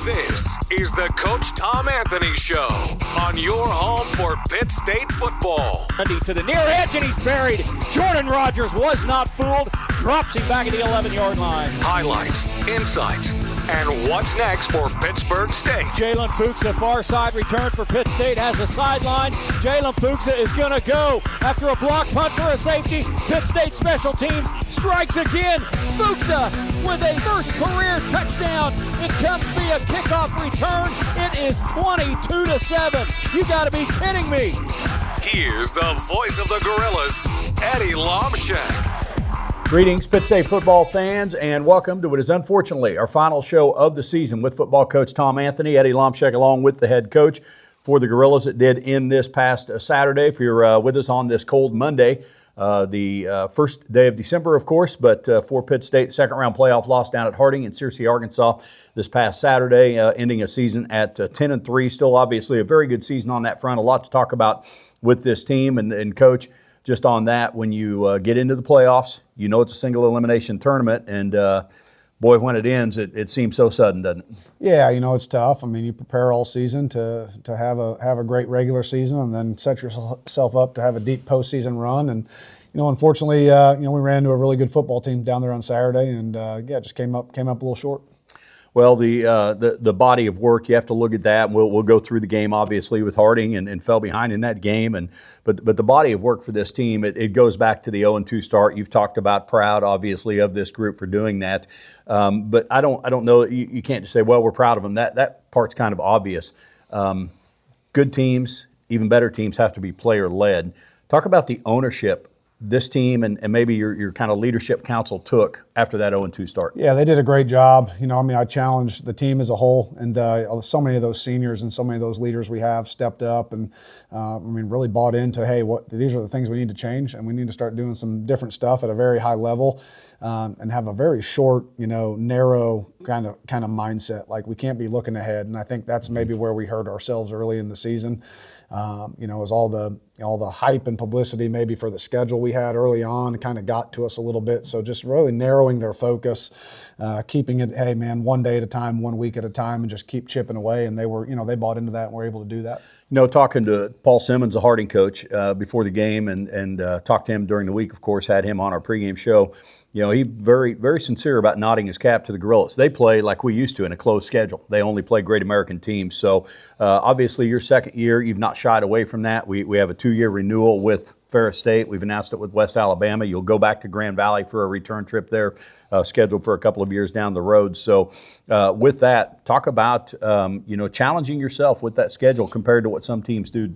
This is the Coach Tom Anthony Show on your home for Pitt State football. To the near edge, and he's buried. Jordan Rogers was not fooled. Drops him back at the 11-yard line. Highlights, insights, and what's next for Pittsburgh State. Jalen Fuchs, far side return for Pitt State, has a sideline. Jalen Fuchs is going to go after a block punt for a safety. Pitt State special teams strikes again. Fuchs with a first career touchdown. It comes via kickoff return. It is 22-7. You got to be kidding me. Here's the voice of the Gorillas, Eddie Lomshek. Greetings, Pitt State football fans, and welcome to what is unfortunately our final show of the season with football coach Tom Anthony. Eddie Lomshek along with the head coach for the Gorillas. It did end this past Saturday. If you're with us on this cold Monday, the first day of December, of course, but for Pitt State, second-round playoff loss down at Harding in Searcy, Arkansas this past Saturday, ending a season at 10-3. Still, obviously, a very good season on that front. A lot to talk about with this team and Coach. Just on that, when you get into the playoffs, you know it's a single elimination tournament, and boy, when it ends, it seems so sudden, doesn't it? Yeah, you know it's tough. I mean, you prepare all season to have a great regular season, and then set yourself up to have a deep postseason run. And you know, unfortunately, we ran into a really good football team down there on Saturday, and just came up a little short. Well, the body of work, you have to look at that. We'll go through the game, obviously, with Harding and fell behind in that game. But the body of work for this team, it goes back to the 0-2 start. You've talked about proud, obviously, of this group for doing that. But I don't know. You can't just say, well, we're proud of them. That part's kind of obvious. Good teams, even better teams, have to be player-led. Talk about the ownership this team and maybe your kind of leadership council took after that 0-2 start. Yeah, they did a great job. You know, I mean, I challenged the team as a whole, and so many of those seniors and so many of those leaders we have stepped up and, really bought into, hey, these are the things we need to change, and we need to start doing some different stuff at a very high level and have a very short, narrow kind of mindset. Like, we can't be looking ahead, and I think that's maybe where we hurt ourselves early in the season. As all the hype and publicity maybe for the schedule we had early on kind of got to us a little bit. So just really narrowing their focus, keeping it, hey man, one day at a time, 1 week at a time, and just keep chipping away. And they were, they bought into that and were able to do that. Talking to Paul Simmons, the Harding coach, before the game and talked to him during the week, of course, had him on our pregame show. He very, very sincere about nodding his cap to the Gorillas. They play like we used to in a closed schedule. They only play great American teams. So obviously your second year, you've not shied away from that. We have a 2-year renewal with Ferris State. We've announced it with West Alabama. You'll go back to Grand Valley for a return trip there, scheduled for a couple of years down the road. So with that, talk about, challenging yourself with that schedule compared to what some teams do.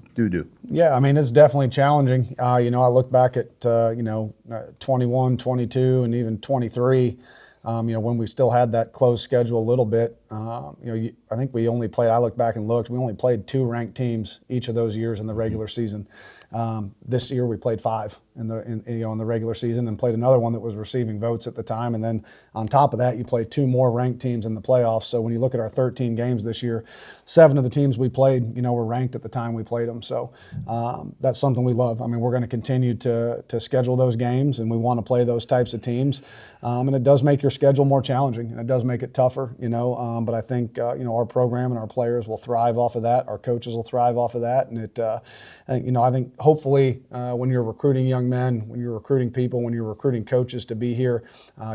Yeah, I mean, it's definitely challenging. I look back at, 21, 22, and even 23, when we still had that closed schedule a little bit. I think we only played, I looked back and looked, we only played 2 ranked teams each of those years in the regular season. This year we played 5 in the regular season and played another one that was receiving votes at the time. And then on top of that, you play 2 more ranked teams in the playoffs. So when you look at our 13 games this year, 7 of the teams we played, were ranked at the time we played them. So that's something we love. I mean, we're going to continue to schedule those games, and we want to play those types of teams. And it does make your schedule more challenging, and it does make it tougher, but I think, our program and our players will thrive off of that. Our coaches will thrive off of that. And I think hopefully when you're recruiting young men, when you're recruiting people, when you're recruiting coaches to be here,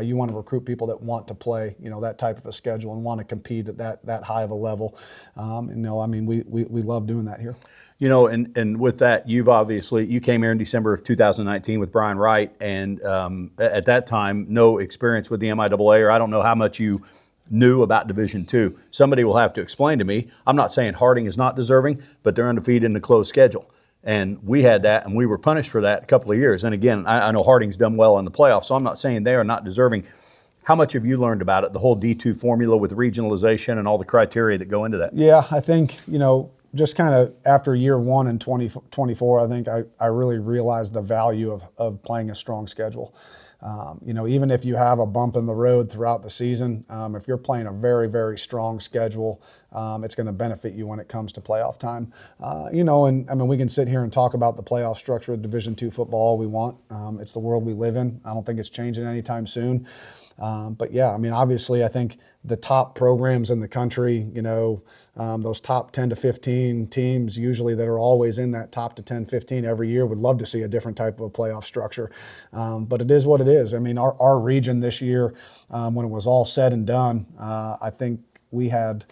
you want to recruit people that want to play, that type of a schedule and want to compete at that high of a level. We love doing that here. And with that, you came here in December of 2019 with Brian Wright, and at that time, no experience with the MIAA, or I don't know how much you knew about Division II. Somebody will have to explain to me. I'm not saying Harding is not deserving, but they're undefeated in the closed schedule. And we had that, and we were punished for that a couple of years. And again, I know Harding's done well in the playoffs, so I'm not saying they are not deserving. How much have you learned about it, the whole D2 formula with regionalization and all the criteria that go into that? Yeah, I think, just kind of after year 1 in 2024, I think I really realized the value of playing a strong schedule. Even if you have a bump in the road throughout the season, if you're playing a very, very strong schedule, it's going to benefit you when it comes to playoff time. We can sit here and talk about the playoff structure of Division II football all we want. It's the world we live in. I don't think it's changing anytime soon. But yeah, I mean, obviously, I think the top programs in the country, those top 10 to 15 teams usually that are always in that top to 10, 15 every year would love to see a different type of a playoff structure. But it is what it is. I mean, our region this year, when it was all said and done, I think we had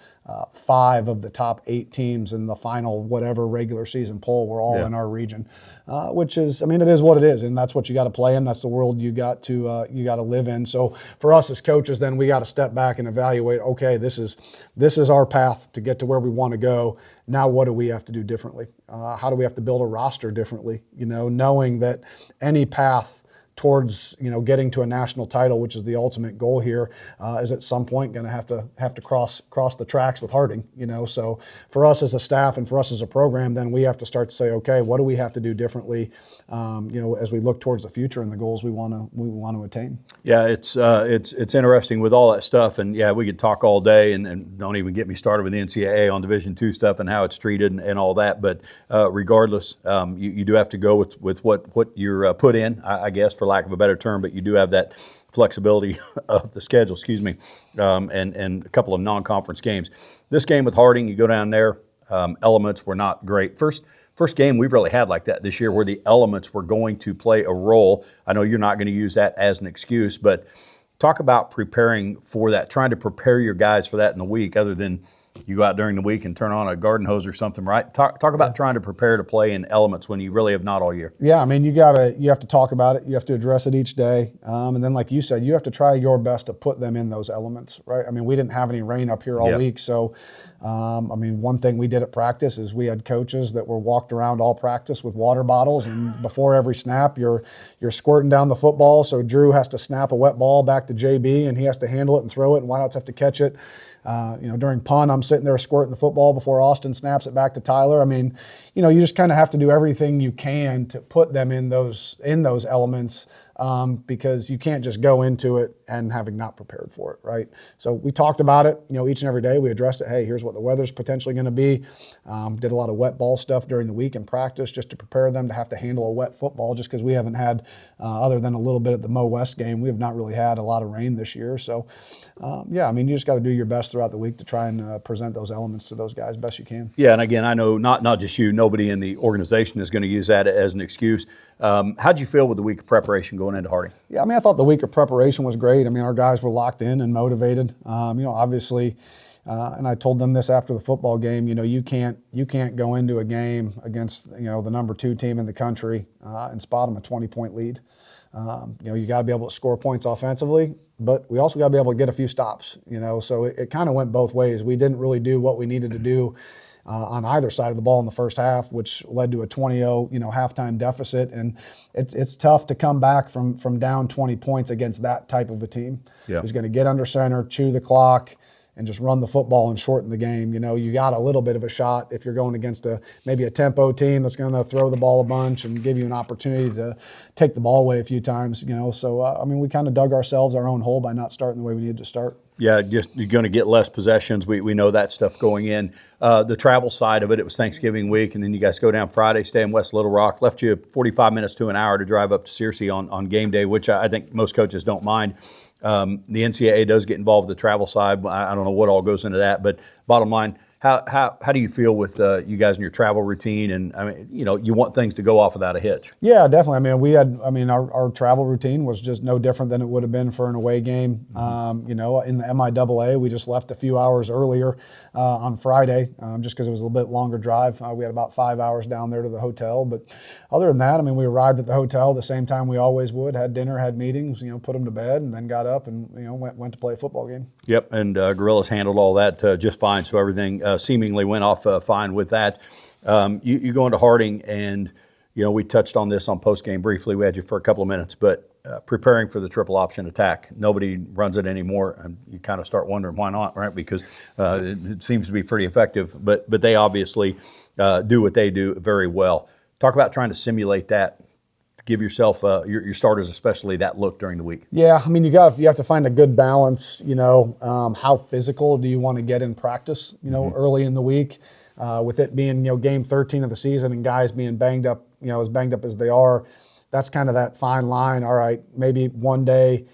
5 of the top 8 teams in the final whatever regular season poll were all in our region, which is, I mean, it is what it is, and that's what you got to play in. That's the world you got to live in. So for us as coaches, then we got to step back and evaluate. Okay, this is our path to get to where we want to go. Now, what do we have to do differently? How do we have to build a roster differently? Knowing that any path towards getting to a national title, which is the ultimate goal here, is at some point going to have to cross the tracks with Harding. So for us as a staff and for us as a program, then we have to start to say, okay, what do we have to do differently? As we look towards the future and the goals we want to attain. Yeah, it's interesting with all that stuff, and yeah, we could talk all day, and don't even get me started with the NCAA on Division II stuff and how it's treated and all that. But regardless, you do have to go with what you're put in, I guess, for lack of a better term, but you do have that flexibility of the schedule, and a couple of non-conference games. This game with Harding, you go down there, elements were not great. First game we've really had like that this year where the elements were going to play a role. I know you're not going to use that as an excuse, but talk about preparing for that, trying to prepare your guys for that in the week, other than you go out during the week and turn on a garden hose or something, right? Talk about trying to prepare to play in elements when you really have not all year. Yeah, I mean, you have to talk about it. You have to address it each day. And then, like you said, you have to try your best to put them in those elements, right? I mean, we didn't have any rain up here all week. So, one thing we did at practice is we had coaches that were walked around all practice with water bottles. And before every snap, you're squirting down the football. So Drew has to snap a wet ball back to JB, and he has to handle it and throw it, and wideouts have to catch it. During punt, I'm sitting there squirting the football before Austin snaps it back to Tyler. I mean, you just kind of have to do everything you can to put them in those elements, because you can't just go into it and having not prepared for it, right? So we talked about it, each and every day. We addressed it. Hey, here's what the weather's potentially going to be. Did a lot of wet ball stuff during the week in practice just to prepare them to have to handle a wet football, just because we haven't had, other than a little bit at the Mo West game, we have not really had a lot of rain this year. So, you just got to do your best throughout the week to try and present those elements to those guys best you can. Yeah, and again, I know not just you, nobody in the organization is going to use that as an excuse. How'd you feel with the week of preparation going into Harding? Yeah, I thought the week of preparation was great. Our guys were locked in and motivated. Obviously, and I told them this after the football game. You can't go into a game against the number 2 team in the country and spot them a 20-point lead. You got to be able to score points offensively, but we also got to be able to get a few stops. So it kind of went both ways. We didn't really do what we needed to do on either side of the ball in the first half, which led to a 20-0 halftime deficit. And it's tough to come back from down 20 points against that type of a team. Yeah. Who's going to get under center, chew the clock, and just run the football and shorten the game. You got a little bit of a shot if you're going against maybe a tempo team that's going to throw the ball a bunch and give you an opportunity to take the ball away a few times. So we kind of dug ourselves our own hole by not starting the way we needed to start. Yeah, just you're going to get less possessions. We know that stuff going in. The travel side of it, it was Thanksgiving week, and then you guys go down Friday, stay in West Little Rock. Left you 45 minutes to an hour to drive up to Searcy on game day, which I think most coaches don't mind. The NCAA does get involved with the travel side. I don't know what all goes into that, but bottom line, how do you feel with you guys in your travel routine? And you want things to go off without a hitch. Yeah, definitely. Our travel routine was just no different than it would have been for an away game. In the MIAA, we just left a few hours earlier on Friday, just because it was a little bit longer drive. We had about 5 hours down there to the hotel, but other than that, we arrived at the hotel the same time we always would. Had dinner, had meetings, put them to bed, and then got up and went to play a football game. Yep, and Gorillas handled all that just fine. So everything seemingly went off fine with that. You go into Harding, and we touched on this on postgame briefly. We had you for a couple of minutes, but preparing for the triple option attack. Nobody runs it anymore, and you kind of start wondering why not, right? Because it seems to be pretty effective, but they obviously do what they do very well. Talk about trying to simulate that. Give yourself your starters, especially, that look during the week. Yeah, you have to find a good balance. How physical do you want to get in practice? Early in the week, with it being game 13 of the season and guys being banged up, as banged up as they are. That's kind of that fine line. All right, maybe one day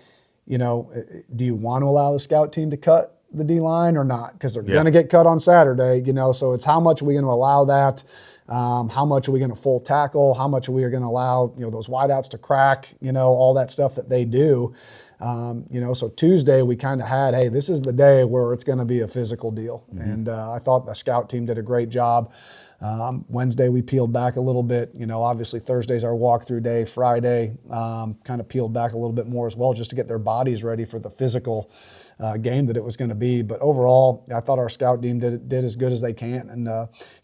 do you want to allow the scout team to cut the D-line or not? Because they're going to get cut on Saturday, so it's how much are we going to allow that? How much are we going to full tackle? How much are we going to allow, those wideouts to crack, all that stuff that they do. So Tuesday we kind of had, hey, this is the day where it's going to be a physical deal. Mm-hmm. And I thought the scout team did a great job. Wednesday we peeled back a little bit. Obviously Thursday's our walkthrough day. Friday kind of peeled back a little bit more as well, just to get their bodies ready for the physical game that it was going to be. But overall, I thought our scout team did as good as they can. And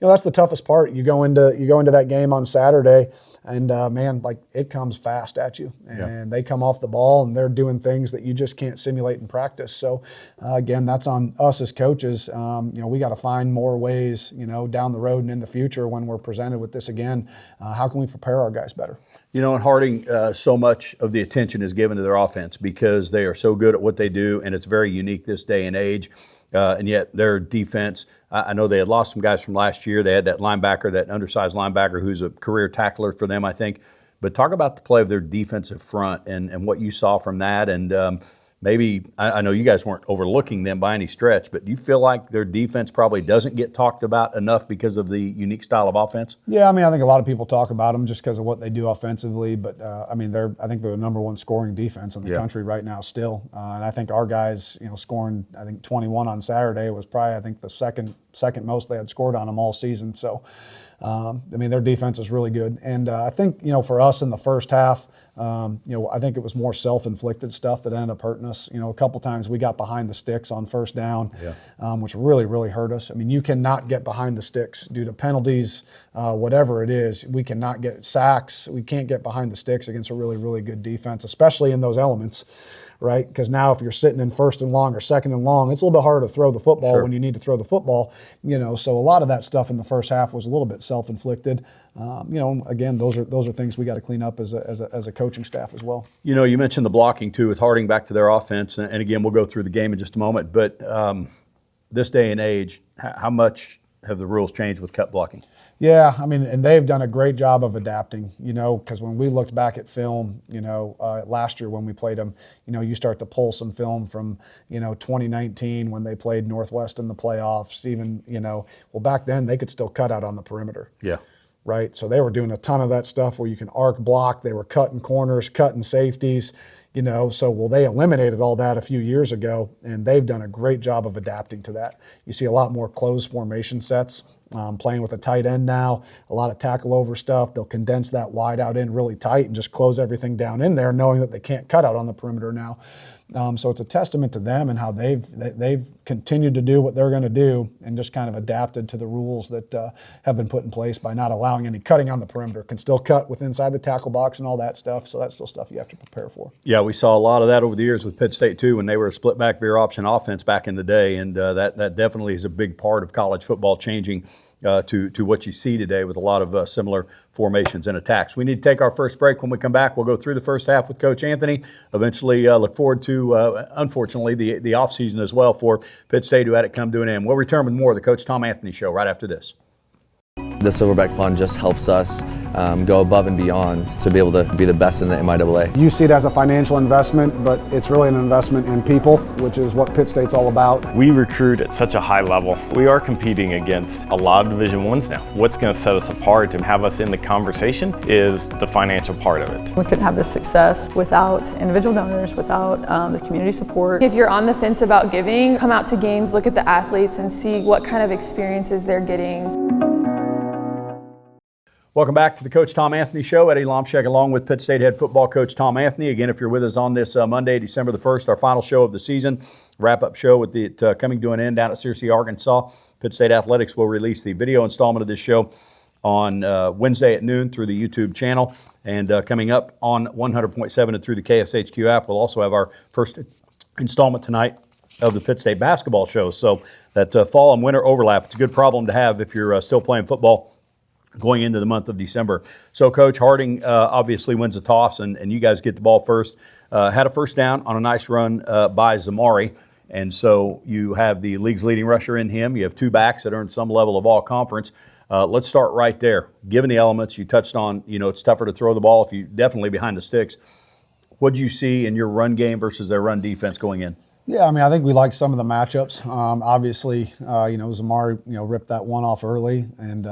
that's the toughest part. You go into that game on Saturday, and man, like, it comes fast at you, and they come off the ball and they're doing things that you just can't simulate in practice. So again, that's on us as coaches. We got to find more ways, down the road and in the future when we're presented with this again. How can we prepare our guys better? In Harding, so much of the attention is given to their offense because they are so good at what they do, and it's very unique this day and age. And yet their defense, I know they had lost some guys from last year. They had that linebacker, that undersized linebacker who's a career tackler for them, I think. But talk about the play of their defensive front and what you saw from that. And maybe, I know you guys weren't overlooking them by any stretch, but do you feel like their defense probably doesn't get talked about enough because of the unique style of offense? Yeah, I think a lot of people talk about them just because of what they do offensively. But I think they're the number one scoring defense in the country right now still. And I think our guys, scoring 21 on Saturday was probably the second most they had scored on them all season. So their defense is really good. And I think for us in the first half, I think it was more self-inflicted stuff that ended up hurting us. A couple times we got behind the sticks on first down, which really, really hurt us. You cannot get behind the sticks due to penalties, whatever it is. We cannot get sacks. We can't get behind the sticks against a really, really good defense, especially in those elements, right? Because now if you're sitting in first and long or second and long, it's a little bit harder to throw the football when you need to throw the football. So a lot of that stuff in the first half was a little bit self-inflicted. Again, those are things we got to clean up as a coaching staff as well. You mentioned the blocking too with Harding back to their offense, and again, we'll go through the game in just a moment. But this day and age, how much have the rules changed with cut blocking? Yeah, and they've done a great job of adapting, because when we looked back at film, last year when we played them, you start to pull some film from, 2019 when they played Northwest in the playoffs, even, back then they could still cut out on the perimeter. Yeah. Right? So they were doing a ton of that stuff where you can arc block. They were cutting corners, cutting safeties, so they eliminated all that a few years ago, and they've done a great job of adapting to that. You see a lot more closed formation sets, playing with a tight end now, a lot of tackle over stuff. They'll condense that wide out in really tight and just close everything down in there, knowing that they can't cut out on the perimeter now. So it's a testament to them and how they've continued to do what they're going to do and just kind of adapted to the rules that have been put in place by not allowing any cutting on the perimeter. Can still cut with inside the tackle box and all that stuff. So that's still stuff you have to prepare for. Yeah, we saw a lot of that over the years with Pitt State too when they were a split back veer option offense back in the day, and that definitely is a big part of college football changing to what you see today with a lot of similar formations and attacks. We need to take our first break. When we come back, we'll go through the first half with Coach Anthony. Eventually look forward to, unfortunately, the offseason as well for Pitt State, who had it come to an end. We'll return with more of the Coach Tom Anthony Show right after this. The Silverback Fund just helps us go above and beyond to be able to be the best in the MIAA. You see it as a financial investment, but it's really an investment in people, which is what Pitt State's all about. We recruit at such a high level. We are competing against a lot of Division I's now. What's going to set us apart and have us in the conversation is the financial part of it. We couldn't have this success without individual donors, without the community support. If you're on the fence about giving, come out to games, look at the athletes, and see what kind of experiences they're getting. Welcome back to the Coach Tom Anthony Show. Eddie Lomshek along with Pitt State head football coach Tom Anthony. Again, if you're with us on this Monday, December the 1st, our final show of the season, wrap-up show with it coming to an end down at Searcy, Arkansas. Pitt State Athletics will release the video installment of this show on Wednesday at noon through the YouTube channel. And coming up on 100.7 and through the KSHQ app, we'll also have our first installment tonight of the Pitt State basketball show. So that fall and winter overlap, it's a good problem to have if you're still playing football going into the month of December. So, Coach, Harding obviously wins the toss, and you guys get the ball first. Had a first down on a nice run by Zamari, and so you have the league's leading rusher in him. You have two backs that earned some level of all-conference. Let's start right there. Given the elements you touched on, it's tougher to throw the ball if you're definitely behind the sticks. What did you see in your run game versus their run defense going in? Yeah, I mean, I think we like some of the matchups. Obviously, Zamari, ripped that one off early, and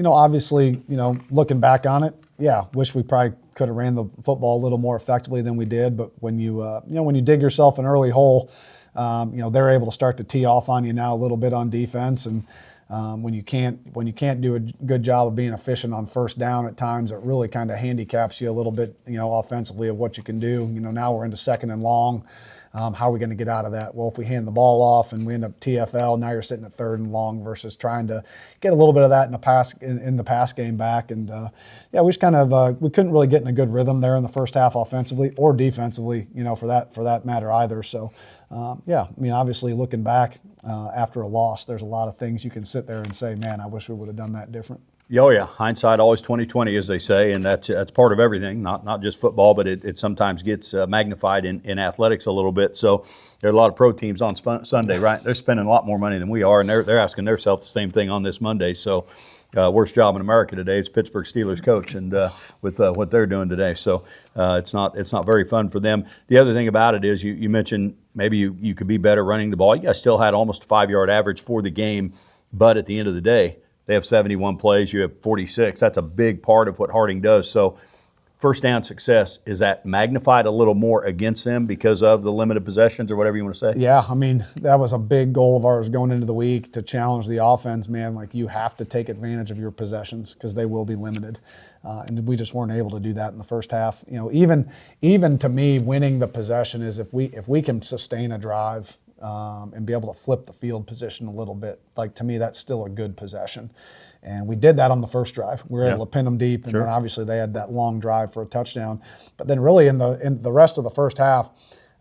obviously, looking back on it, yeah, wish we probably could have ran the football a little more effectively than we did. But when you dig yourself an early hole, they're able to start to tee off on you now a little bit on defense, and when you can't do a good job of being efficient on first down at times, it really kind of handicaps you a little bit, offensively of what you can do. Now we're into second and long. How are we going to get out of that? Well, if we hand the ball off and we end up TFL, now you're sitting at third and long versus trying to get a little bit of that in the pass game back. And we just kind of we couldn't really get in a good rhythm there in the first half offensively or defensively, for that matter either. So obviously looking back after a loss, there's a lot of things you can sit there and say, man, I wish we would have done that different. Oh yeah, hindsight always 20/20, as they say, and that's part of everything. Not just football, but it sometimes gets magnified in athletics a little bit. So there are a lot of pro teams on Sunday, right? They're spending a lot more money than we are, and they're asking themselves the same thing on this Monday. So worst job in America today is Pittsburgh Steelers coach, and with what they're doing today, so it's not very fun for them. The other thing about it is you mentioned maybe you could be better running the ball. You guys still had almost a 5-yard average for the game, but at the end of the day, they have 71 plays, you have 46. That's a big part of what Harding does. So first down success, is that magnified a little more against them because of the limited possessions or whatever you want to say? Yeah, I mean, that was a big goal of ours going into the week to challenge the offense, man. Like, you have to take advantage of your possessions because they will be limited. And we just weren't able to do that in the first half. Even to me, winning the possession is if we can sustain a drive and be able to flip the field position a little bit. Like, to me, that's still a good possession. And we did that on the first drive. We were able to pin them deep, and then obviously they had that long drive for a touchdown. But then really in the rest of the first half,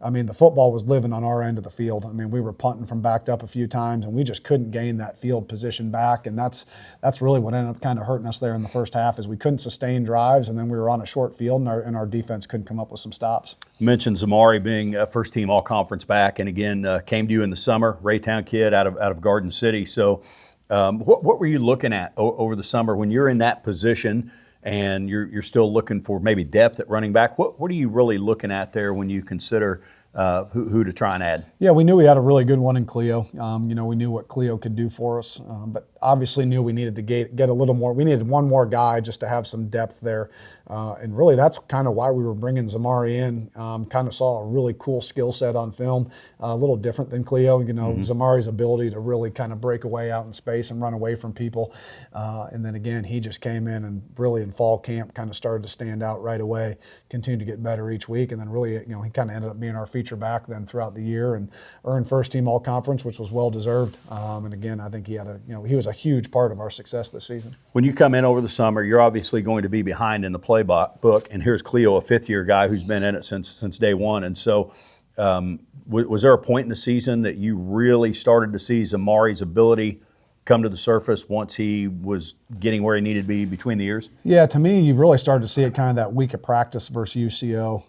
I mean, the football was living on our end of the field. I mean, we were punting from backed up a few times, and we just couldn't gain that field position back. And that's really what ended up kind of hurting us there in the first half, is we couldn't sustain drives, and then we were on a short field, and our defense couldn't come up with some stops. You mentioned Zamari being a first-team all-conference back, and again, came to you in the summer, Raytown kid out of Garden City. So what were you looking at over the summer when you're in that position and you're still looking for maybe depth at running back? What are you really looking at there when you consider who to try and add? Yeah, we knew we had a really good one in Cleo. We knew what Cleo could do for us, but obviously knew we needed to get a little more. We needed one more guy just to have some depth there. And really that's kind of why we were bringing Zamari in. Kind of saw a really cool skill set on film, a little different than Cleo. Zamari's ability to really kind of break away out in space and run away from people. And then again, he just came in and really in fall camp kind of started to stand out right away, continued to get better each week. And then really, he kind of ended up being our feature back then throughout the year and earned first team all conference, which was well deserved. And again, I think he was a huge part of our success this season. When you come in over the summer, you're obviously going to be behind in the playbook, and here's Cleo, a fifth-year guy who's been in it since day one. And so was there a point in the season that you really started to see Zamari's ability come to the surface once he was getting where he needed to be between the ears? Yeah, to me, you really started to see it kind of that week of practice versus UCO.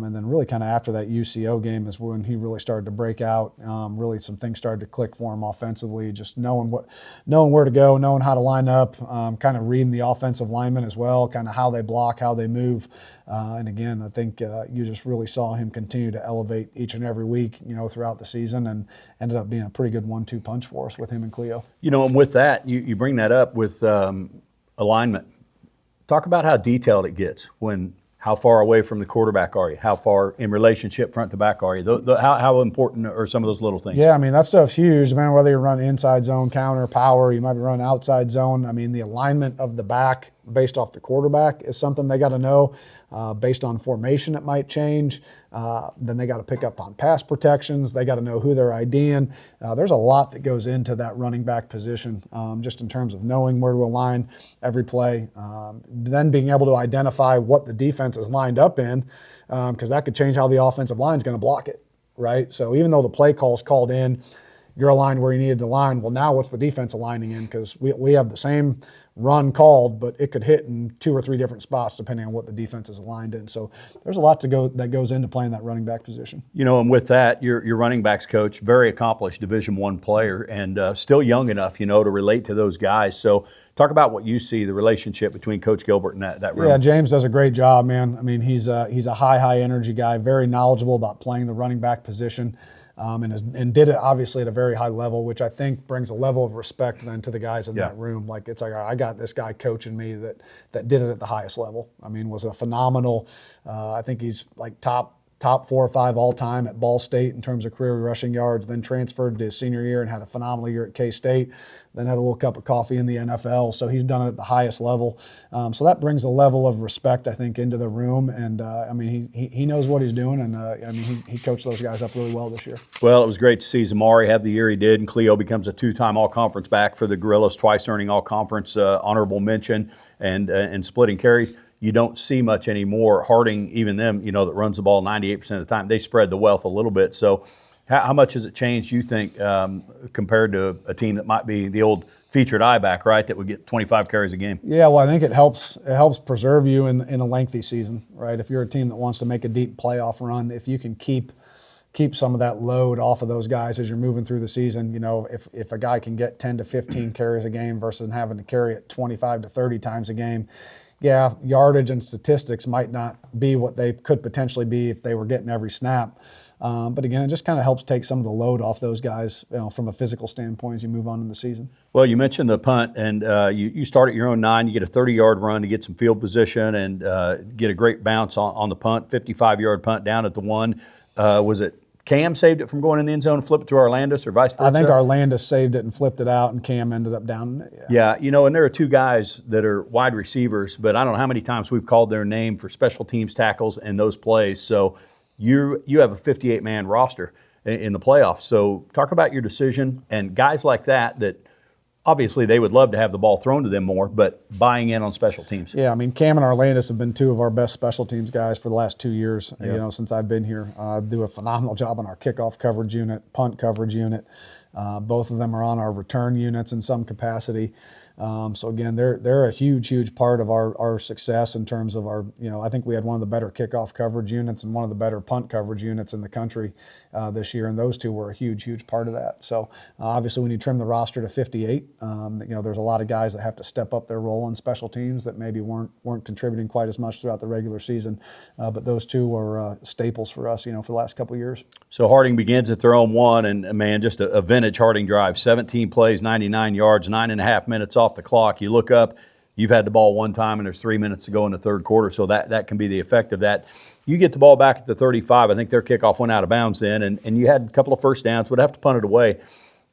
And then really kind of after that UCO game is when he really started to break out. Really some things started to click for him offensively, just knowing where to go, knowing how to line up, kind of reading the offensive linemen as well, kind of how they block, how they move. And again, I think you just really saw him continue to elevate each and every week, throughout the season, and ended up being a pretty good 1-2 punch for us with him and Cleo. And with that, you bring that up with alignment. Talk about how detailed it gets. How far away from the quarterback are you? How far in relationship front to back are you? How important are some of those little things? Yeah, I mean, that stuff's huge. I mean, whether you run inside zone, counter, power, you might be running outside zone. I mean, the alignment of the back based off the quarterback is something they got to know. Based on formation, it might change. Then they got to pick up on pass protections. They got to know who they're IDing. There's a lot that goes into that running back position, just in terms of knowing where to align every play. Then being able to identify what the defense is lined up in, because that could change how the offensive line is going to block it, right? So even though the play call is called in, you're aligned where you needed to align. Well, now what's the defense aligning in? Because we have the same run called, but it could hit in 2 or 3 different spots depending on what the defense is aligned in. So there's a lot that goes into playing that running back position. And with that, your running backs coach, very accomplished Division I player, and still young enough, to relate to those guys. So talk about what you see, the relationship between Coach Gilbert and that room. Yeah, James does a great job, man. I mean, he's a high energy guy, very knowledgeable about playing the running back position. And did it obviously at a very high level, which I think brings a level of respect then to the guys in that room. Like, it's like, I got this guy coaching me that did it at the highest level. I mean, was a phenomenal. I think he's like top 4 or 5 all time at Ball State in terms of career rushing yards. Then transferred to his senior year and had a phenomenal year at K-State. Then had a little cup of coffee in the NFL. So he's done it at the highest level. So that brings a level of respect, I think, into the room. And I mean, he knows what he's doing. And I mean, he coached those guys up really well this year. Well, it was great to see Zamari have the year he did, and Cleo becomes a 2-time All-Conference back for the Gorillas, twice earning All-Conference honorable mention and splitting carries. You don't see much anymore. Harding, even them, that runs the ball 98% of the time, they spread the wealth a little bit. So how much has it changed, you think, compared to a team that might be the old featured eye back, right, that would get 25 carries a game? Yeah, well, I think it helps preserve you in a lengthy season, right? If you're a team that wants to make a deep playoff run, if you can keep some of that load off of those guys as you're moving through the season, if a guy can get 10 to 15 carries a game versus having to carry it 25 to 30 times a game, yeah, yardage and statistics might not be what they could potentially be if they were getting every snap. But again, it just kind of helps take some of the load off those guys, from a physical standpoint as you move on in the season. Well, you mentioned the punt, and you start at your own 9. You get a 30-yard run to get some field position and get a great bounce on the punt, 55-yard punt down at the 1. Was it Cam saved it from going in the end zone and flipped it to Arlandis, or vice versa? I think Arlandis saved it and flipped it out, and Cam ended up down in it. Yeah, and there are 2 guys that are wide receivers, but I don't know how many times we've called their name for special teams tackles in those plays. So you have a 58-man roster in the playoffs. So talk about your decision and guys like that obviously they would love to have the ball thrown to them more, but buying in on special teams. Yeah, I mean, Cam and Arlandis have been 2 of our best special teams guys for the last 2 years, since I've been here. Do a phenomenal job on our kickoff coverage unit, punt coverage unit. Both of them are on our return units in some capacity. So again, they're a huge part of our success in terms of our, I think we had one of the better kickoff coverage units and one of the better punt coverage units in the country this year, and those two were a huge part of that. So obviously when you trim the roster to 58, there's a lot of guys that have to step up their role in special teams that maybe weren't contributing quite as much throughout the regular season, but those two were staples for us, for the last couple of years. So Harding begins at their own 1, and man, just a vintage Harding drive, 17 plays, 99 yards, 9.5 minutes off the clock. You look up, you've had the ball one time, and there's 3 minutes to go in the third quarter, so that can be the effect of that. You get the ball back at the 35. I think their kickoff went out of bounds then, and you had a couple of first downs, would have to punt it away.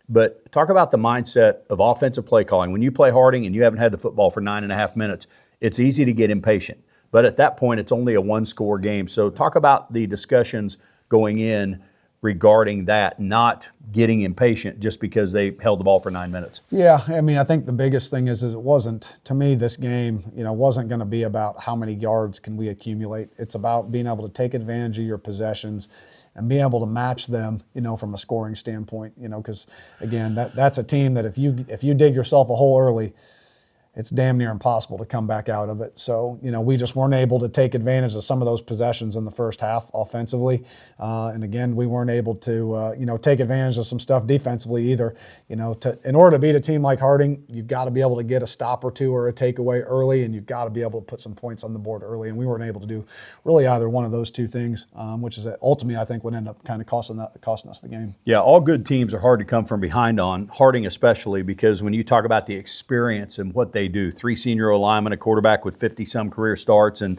But talk about the mindset of offensive play calling. When you play Harding and you haven't had the football for 9.5 minutes, it's easy to get impatient. But at that point, it's only a one-score game. So talk about the discussions going in regarding that, not getting impatient just because they held the ball for 9 minutes. Yeah, I mean, I think the biggest thing is it wasn't, to me, this game, wasn't going to be about how many yards can we accumulate. It's about being able to take advantage of your possessions and being able to match them, from a scoring standpoint, because again, that's a team that if you dig yourself a hole early, it's damn near impossible to come back out of it. So, we just weren't able to take advantage of some of those possessions in the first half offensively. And again, we weren't able to, take advantage of some stuff defensively either. In order to beat a team like Harding, you've got to be able to get a stop or 2 or a takeaway early, and you've got to be able to put some points on the board early. And we weren't able to do really either one of those 2 things, which is ultimately, I think, would end up kind of costing us the game. Yeah, all good teams are hard to come from behind on, Harding especially, because when you talk about the experience and what they do, 3 senior O-linemen, a quarterback with 50-some career starts, and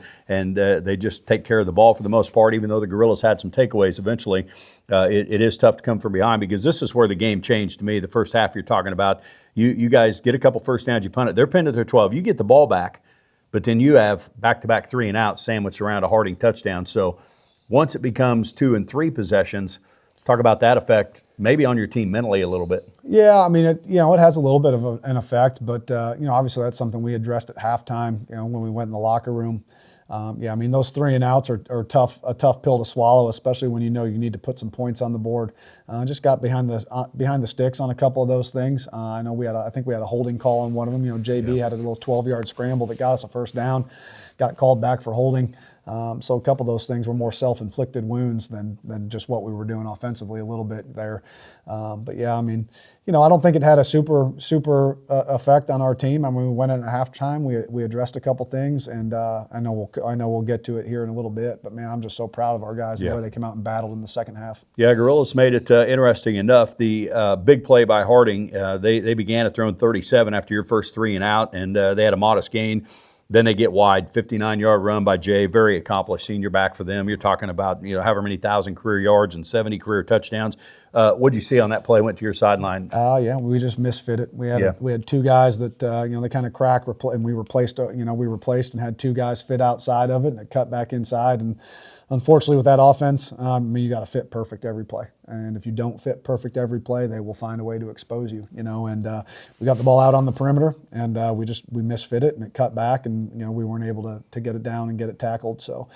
they just take care of the ball for the most part, even though the Gorillas had some takeaways eventually. It is tough to come from behind, because this is where the game changed to me. The first half you're talking about, you guys get a couple first downs, you punt it. They're pinned at their 12. You get the ball back, but then you have back-to-back 3-and-out sandwiched around a Harding touchdown. So once it becomes 2 and 3 possessions, talk about that effect maybe on your team mentally a little bit. Yeah, I mean, it has a little bit of an effect, but obviously that's something we addressed at halftime. When we went in the locker room, Yeah, I mean, those 3 and outs are a tough pill to swallow, especially when you know you need to put some points on the board. Just got behind the sticks on a couple of those things. I know I think we had a holding call on one of them. You know, JB had a little 12-yard scramble that got us a first down, got called back for holding. So a couple of those things were more self-inflicted wounds than just what we were doing offensively a little bit there. But yeah, I mean, you know, I don't think it had a super effect on our team. I mean, we went in at halftime. We addressed a couple things, and I know we'll get to it here in a little bit. But man, I'm just so proud of our guys the way they came out and battled in the second half. Yeah, Gorillas made it interesting enough. The big play by Harding, they began at their own 37 after your first 3 and out, and they had a modest gain. Then they get wide, 59-yard run by Jay, very accomplished senior back for them. You're talking about, you know, however many thousand career yards and 70 career touchdowns. What'd you see on that play? Went to your sideline. Yeah, we just misfit it. We had 2 guys that you know, they kind of crack, and we replaced and had 2 guys fit outside of it, and it cut back inside. And unfortunately, with that offense, I mean, you got to fit perfect every play. And if you don't fit perfect every play, they will find a way to expose you. You know, and we got the ball out on the perimeter, and we misfit it, and it cut back, and you know, we weren't able to get it down and get it tackled. So.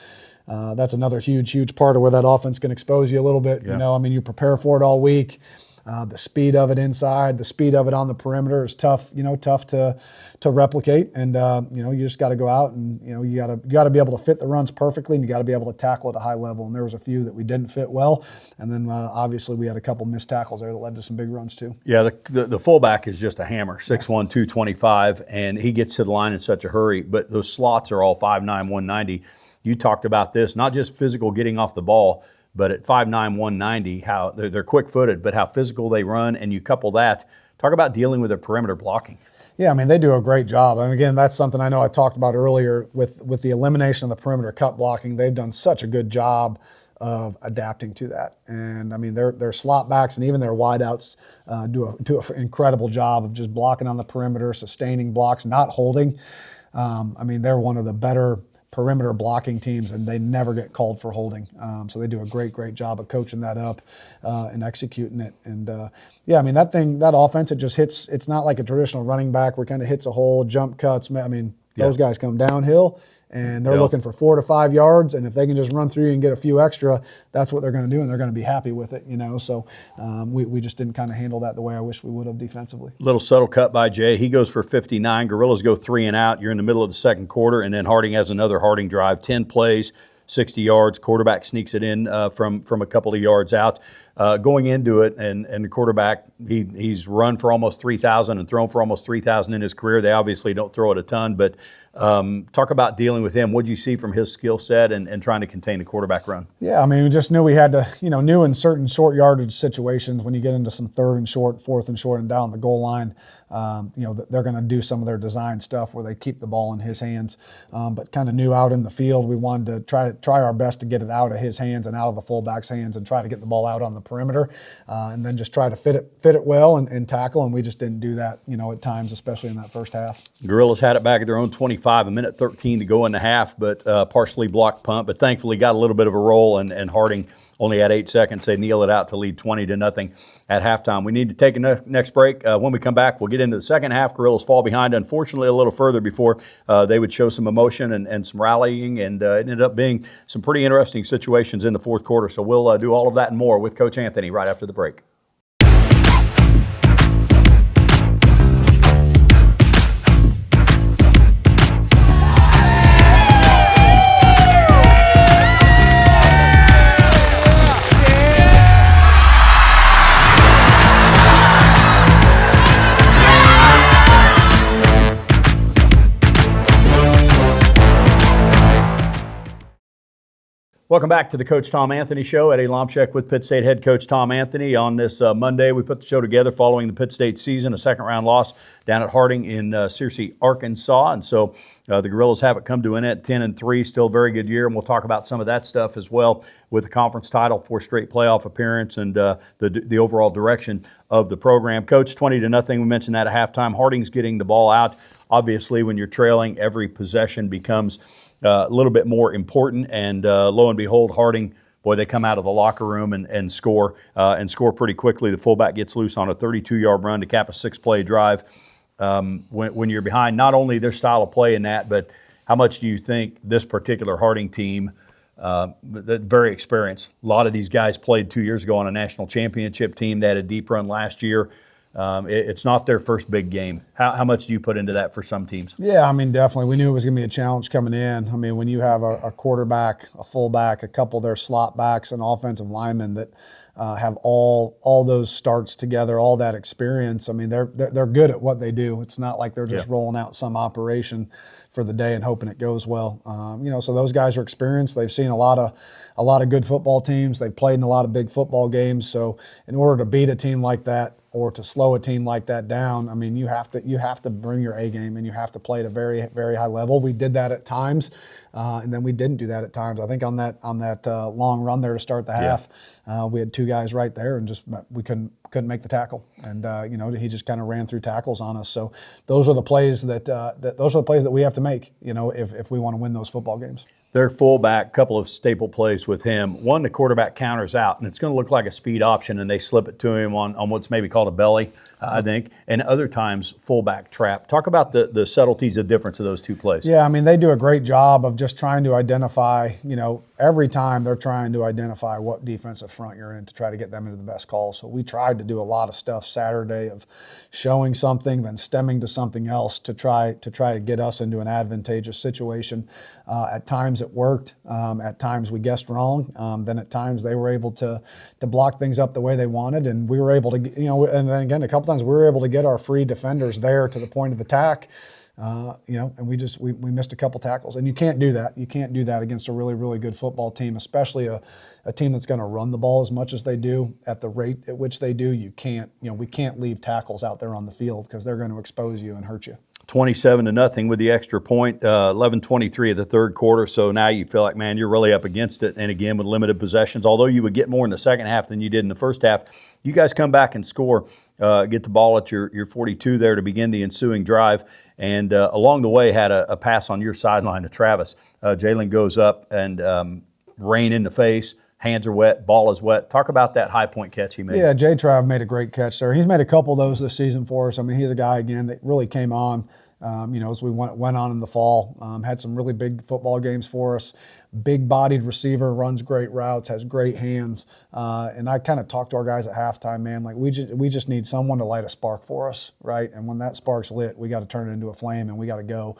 That's another huge part of where that offense can expose you a little bit. Yeah. You know, I mean, you prepare for it all week. The speed of it inside, the speed of it on the perimeter is tough. You know, tough to replicate. And you know, you just got to go out and you know, you got to be able to fit the runs perfectly, and you got to be able to tackle at a high level. And there was a few that we didn't fit well. And then obviously we had a couple missed tackles there that led to some big runs too. Yeah, the fullback is just a hammer, 6'1", 225, and he gets to the line in such a hurry. But those slots are all 5'9", 190. You talked about this, not just physical getting off the ball, but at 5'9", 190, how they're quick-footed, but how physical they run, and you couple that. Talk about dealing with their perimeter blocking. Yeah, I mean, they do a great job. And again, that's something I know I talked about earlier with the elimination of the perimeter cut blocking. They've done such a good job of adapting to that. And I mean, their slot backs and even their wideouts do an incredible job of just blocking on the perimeter, sustaining blocks, not holding. I mean, they're one of the better perimeter blocking teams, and they never get called for holding. So they do a great job of coaching that up and executing it. And yeah, I mean, that offense, it just hits. It's not like a traditional running back where it kind of hits a hole, jump cuts. I mean, those guys come downhill, and they're looking for 4 to 5 yards. And if they can just run through you and get a few extra, that's what they're going to do, and they're going to be happy with it, you know. So we just didn't kind of handle that the way I wish we would have defensively. Little subtle cut by Jay. He goes for 59. Gorillas go 3 and out. You're in the middle of the second quarter, and then Harding has another Harding drive, 10 plays, 60 yards. Quarterback sneaks it in from a couple of yards out. Going into it, and the quarterback, he's run for almost 3,000 and thrown for almost 3,000 in his career. They obviously don't throw it a ton, but talk about dealing with him. What did you see from his skill set and trying to contain the quarterback run? Yeah, I mean, we just knew we had to, you know, knew in certain short yardage situations when you get into some 3rd and short, 4th and short and down the goal line, you know, they're going to do some of their design stuff where they keep the ball in his hands. But kind of knew out in the field, we wanted to try our best to get it out of his hands and out of the fullback's hands and try to get the ball out on the perimeter, and then just try to fit it well and tackle. And we just didn't do that, you know, at times, especially in that first half. Gorillas had it back at their own 25, a minute 13 to go in the half, but partially blocked punt. But thankfully got a little bit of a roll, and Harding only had 8 seconds. They kneel it out to lead 20-0 at halftime. We need to take a next break. When we come back, we'll get into the second half. Gorillas fall behind, unfortunately, a little further before they would show some emotion and some rallying, and it ended up being some pretty interesting situations in the fourth quarter. So we'll do all of that and more with Coach Anthony right after the break. Welcome back to the Coach Tom Anthony Show. Eddie Lomshek with Pitt State head coach Tom Anthony. On this Monday, we put the show together following the Pitt State season, a second-round loss down at Harding in Searcy, Arkansas. And so the Gorillas have it come to an end at 10-3, still a very good year, and we'll talk about some of that stuff as well with the conference title, 4 straight playoff appearance, and the overall direction of the program. Coach, 20-0, we mentioned that at halftime. Harding's getting the ball out. Obviously, when you're trailing, every possession becomes a little bit more important, and lo and behold, Harding, boy, they come out of the locker room and score pretty quickly. The fullback gets loose on a 32-yard run to cap a 6-play drive. When you're behind, not only their style of play in that, but How much do you think this particular Harding team, very experienced, a lot of these guys played 2 years ago on a national championship team. They had a deep run last year. It's not their first big game. How much do you put into that for some teams? Yeah, I mean, definitely. We knew it was going to be a challenge coming in. I mean, when you have a quarterback, a fullback, a couple of their slot backs, and offensive linemen that have all those starts together, all that experience. I mean, they're good at what they do. It's not like they're just rolling out some operation for the day and hoping it goes well. So those guys are experienced. They've seen a lot of good football teams. They've played in a lot of big football games. So in order to beat a team like that, or to slow a team like that down, I mean, you have to bring your A game and you have to play at a very, very high level. We did that at times, and then we didn't do that at times. I think on that long run there to start the half, we had two guys right there, and just we couldn't make the tackle, and he just kind of ran through tackles on us. So those are the plays that we have to make, if we want to win those football games. Their fullback, couple of staple plays with him. One, the quarterback counters out, and it's going to look like a speed option, and they slip it to him on what's maybe called a belly, I think. And other times, fullback trap. Talk about the subtleties of difference of those two plays. Yeah, I mean, they do a great job of just trying to identify, every time they're trying to identify what defensive front you're in to try to get them into the best call. So we tried to do a lot of stuff Saturday of showing something, then stemming to something else to try to get us into an advantageous situation. At times it worked. At times we guessed wrong. Then at times they were able to block things up the way they wanted, and we were able to, and then again a couple times we were able to get our free defenders there to the point of attack. And we missed a couple tackles, and you can't do that. You can't do that against a really, really good football team, especially a team that's going to run the ball as much as they do at the rate at which they do. You can't, we can't leave tackles out there on the field because they're going to expose you and hurt you. 27-0 with the extra point, 11:23 of the third quarter. So now you feel like, man, you're really up against it. And again, with limited possessions, although you would get more in the second half than you did in the first half, you guys come back and score, get the ball at your 42 there to begin the ensuing drive. And along the way, had a pass on your sideline to Travis. Jalen goes up and rain in the face. Hands are wet, ball is wet. Talk about that high point catch he made. Yeah, J-Trav made a great catch there. He's made a couple of those this season for us. I mean, he's a guy, again, that really came on, as we went on in the fall. Had some really big football games for us. Big-bodied receiver, runs great routes, has great hands. And I kind of talked to our guys at halftime, man, like we just need someone to light a spark for us, right? And when that spark's lit, we got to turn it into a flame and we got to go.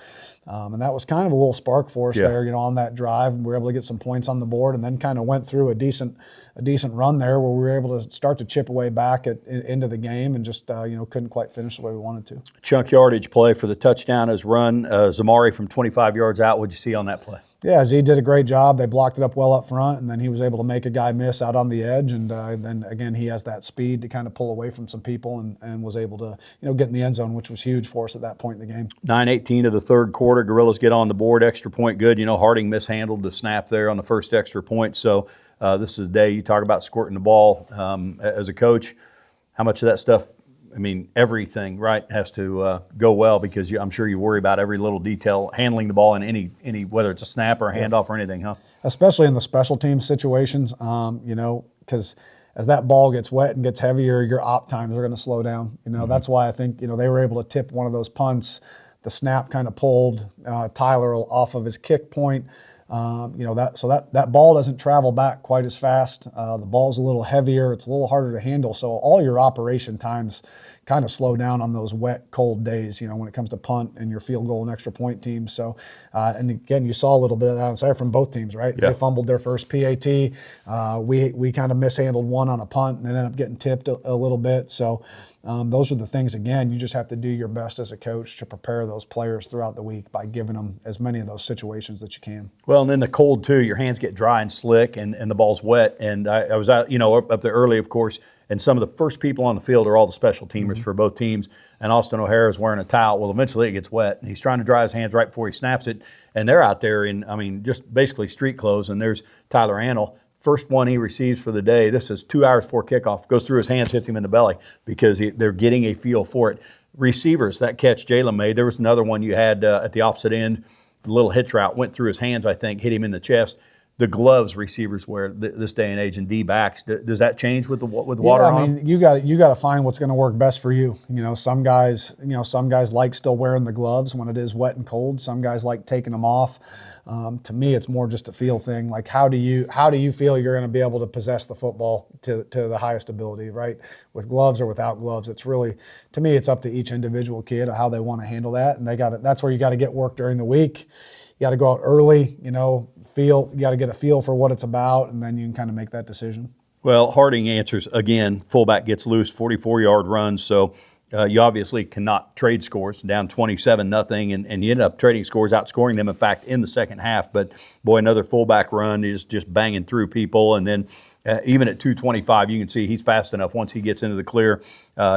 And that was kind of a little spark for us there, on that drive. We were able to get some points on the board, and then kind of went through a decent run there where we were able to start to chip away back into the game, and just couldn't quite finish the way we wanted to. Chunk yardage play for the touchdown is run. Zamari from 25 yards out. What'd you see on that play? Yeah, Z did a great job. They blocked it up well up front, and then he was able to make a guy miss out on the edge. And then again, he has that speed to kind of pull away from some people, and was able to get in the end zone, which was huge for us at that point in the game. 9:18 of the third quarter, Gorillas get on the board. Extra point good. Harding mishandled the snap there on the first extra point. So this is a day you talk about squirting the ball as a coach. How much of that stuff? I mean, everything, right, has to go well, because I'm sure you worry about every little detail, handling the ball in any whether it's a snap or a handoff or anything, huh? Especially in the special team situations, because as that ball gets wet and gets heavier, your op times are going to slow down. That's why I think, they were able to tip one of those punts. The snap kind of pulled Tyler off of his kick point. That ball doesn't travel back quite as fast. The ball's a little heavier. It's a little harder to handle. So all your operation times kind of slow down on those wet, cold days, when it comes to punt and your field goal and extra point teams. So, and again, you saw a little bit of that on Saturday from both teams, right? Yeah. They fumbled their first PAT. We kind of mishandled one on a punt and ended up getting tipped a little bit. So those are the things, again, you just have to do your best as a coach to prepare those players throughout the week by giving them as many of those situations that you can. Well, and then the cold, too. Your hands get dry and slick, and the ball's wet. And I was out, up there early, of course, and some of the first people on the field are all the special teamers for both teams. And Austin O'Hara is wearing a towel. Well, eventually it gets wet, and he's trying to dry his hands right before he snaps it. And they're out there in, just basically street clothes. And there's Tyler Annell. First one he receives for the day. This is 2 hours before kickoff. Goes through his hands, hits him in the belly, because they're getting a feel for it. Receivers, that catch Jalen made. There was another one you had at the opposite end. The little hitch route went through his hands, I think, hit him in the chest. the gloves receivers wear this day and age and D-backs. Does that change with water on? I mean, you got to find what's going to work best for you. Some guys like still wearing the gloves when it is wet and cold. Some guys like taking them off. To me, it's more just a feel thing. Like, how do you feel you're going to be able to possess the football to the highest ability, right? With gloves or without gloves, it's really, to me, it's up to each individual kid how they want to handle that, and that's where you got to get work during the week. You got to go out early, you got to get a feel for what it's about, and then you can kind of make that decision. Well, Harding answers again. Fullback gets loose, 44-yard runs. So you obviously cannot trade scores, down 27-0, and you end up trading scores, outscoring them, in fact, in the second half. But, boy, another fullback run is just banging through people. And then even at 225, you can see he's fast enough. Once he gets into the clear,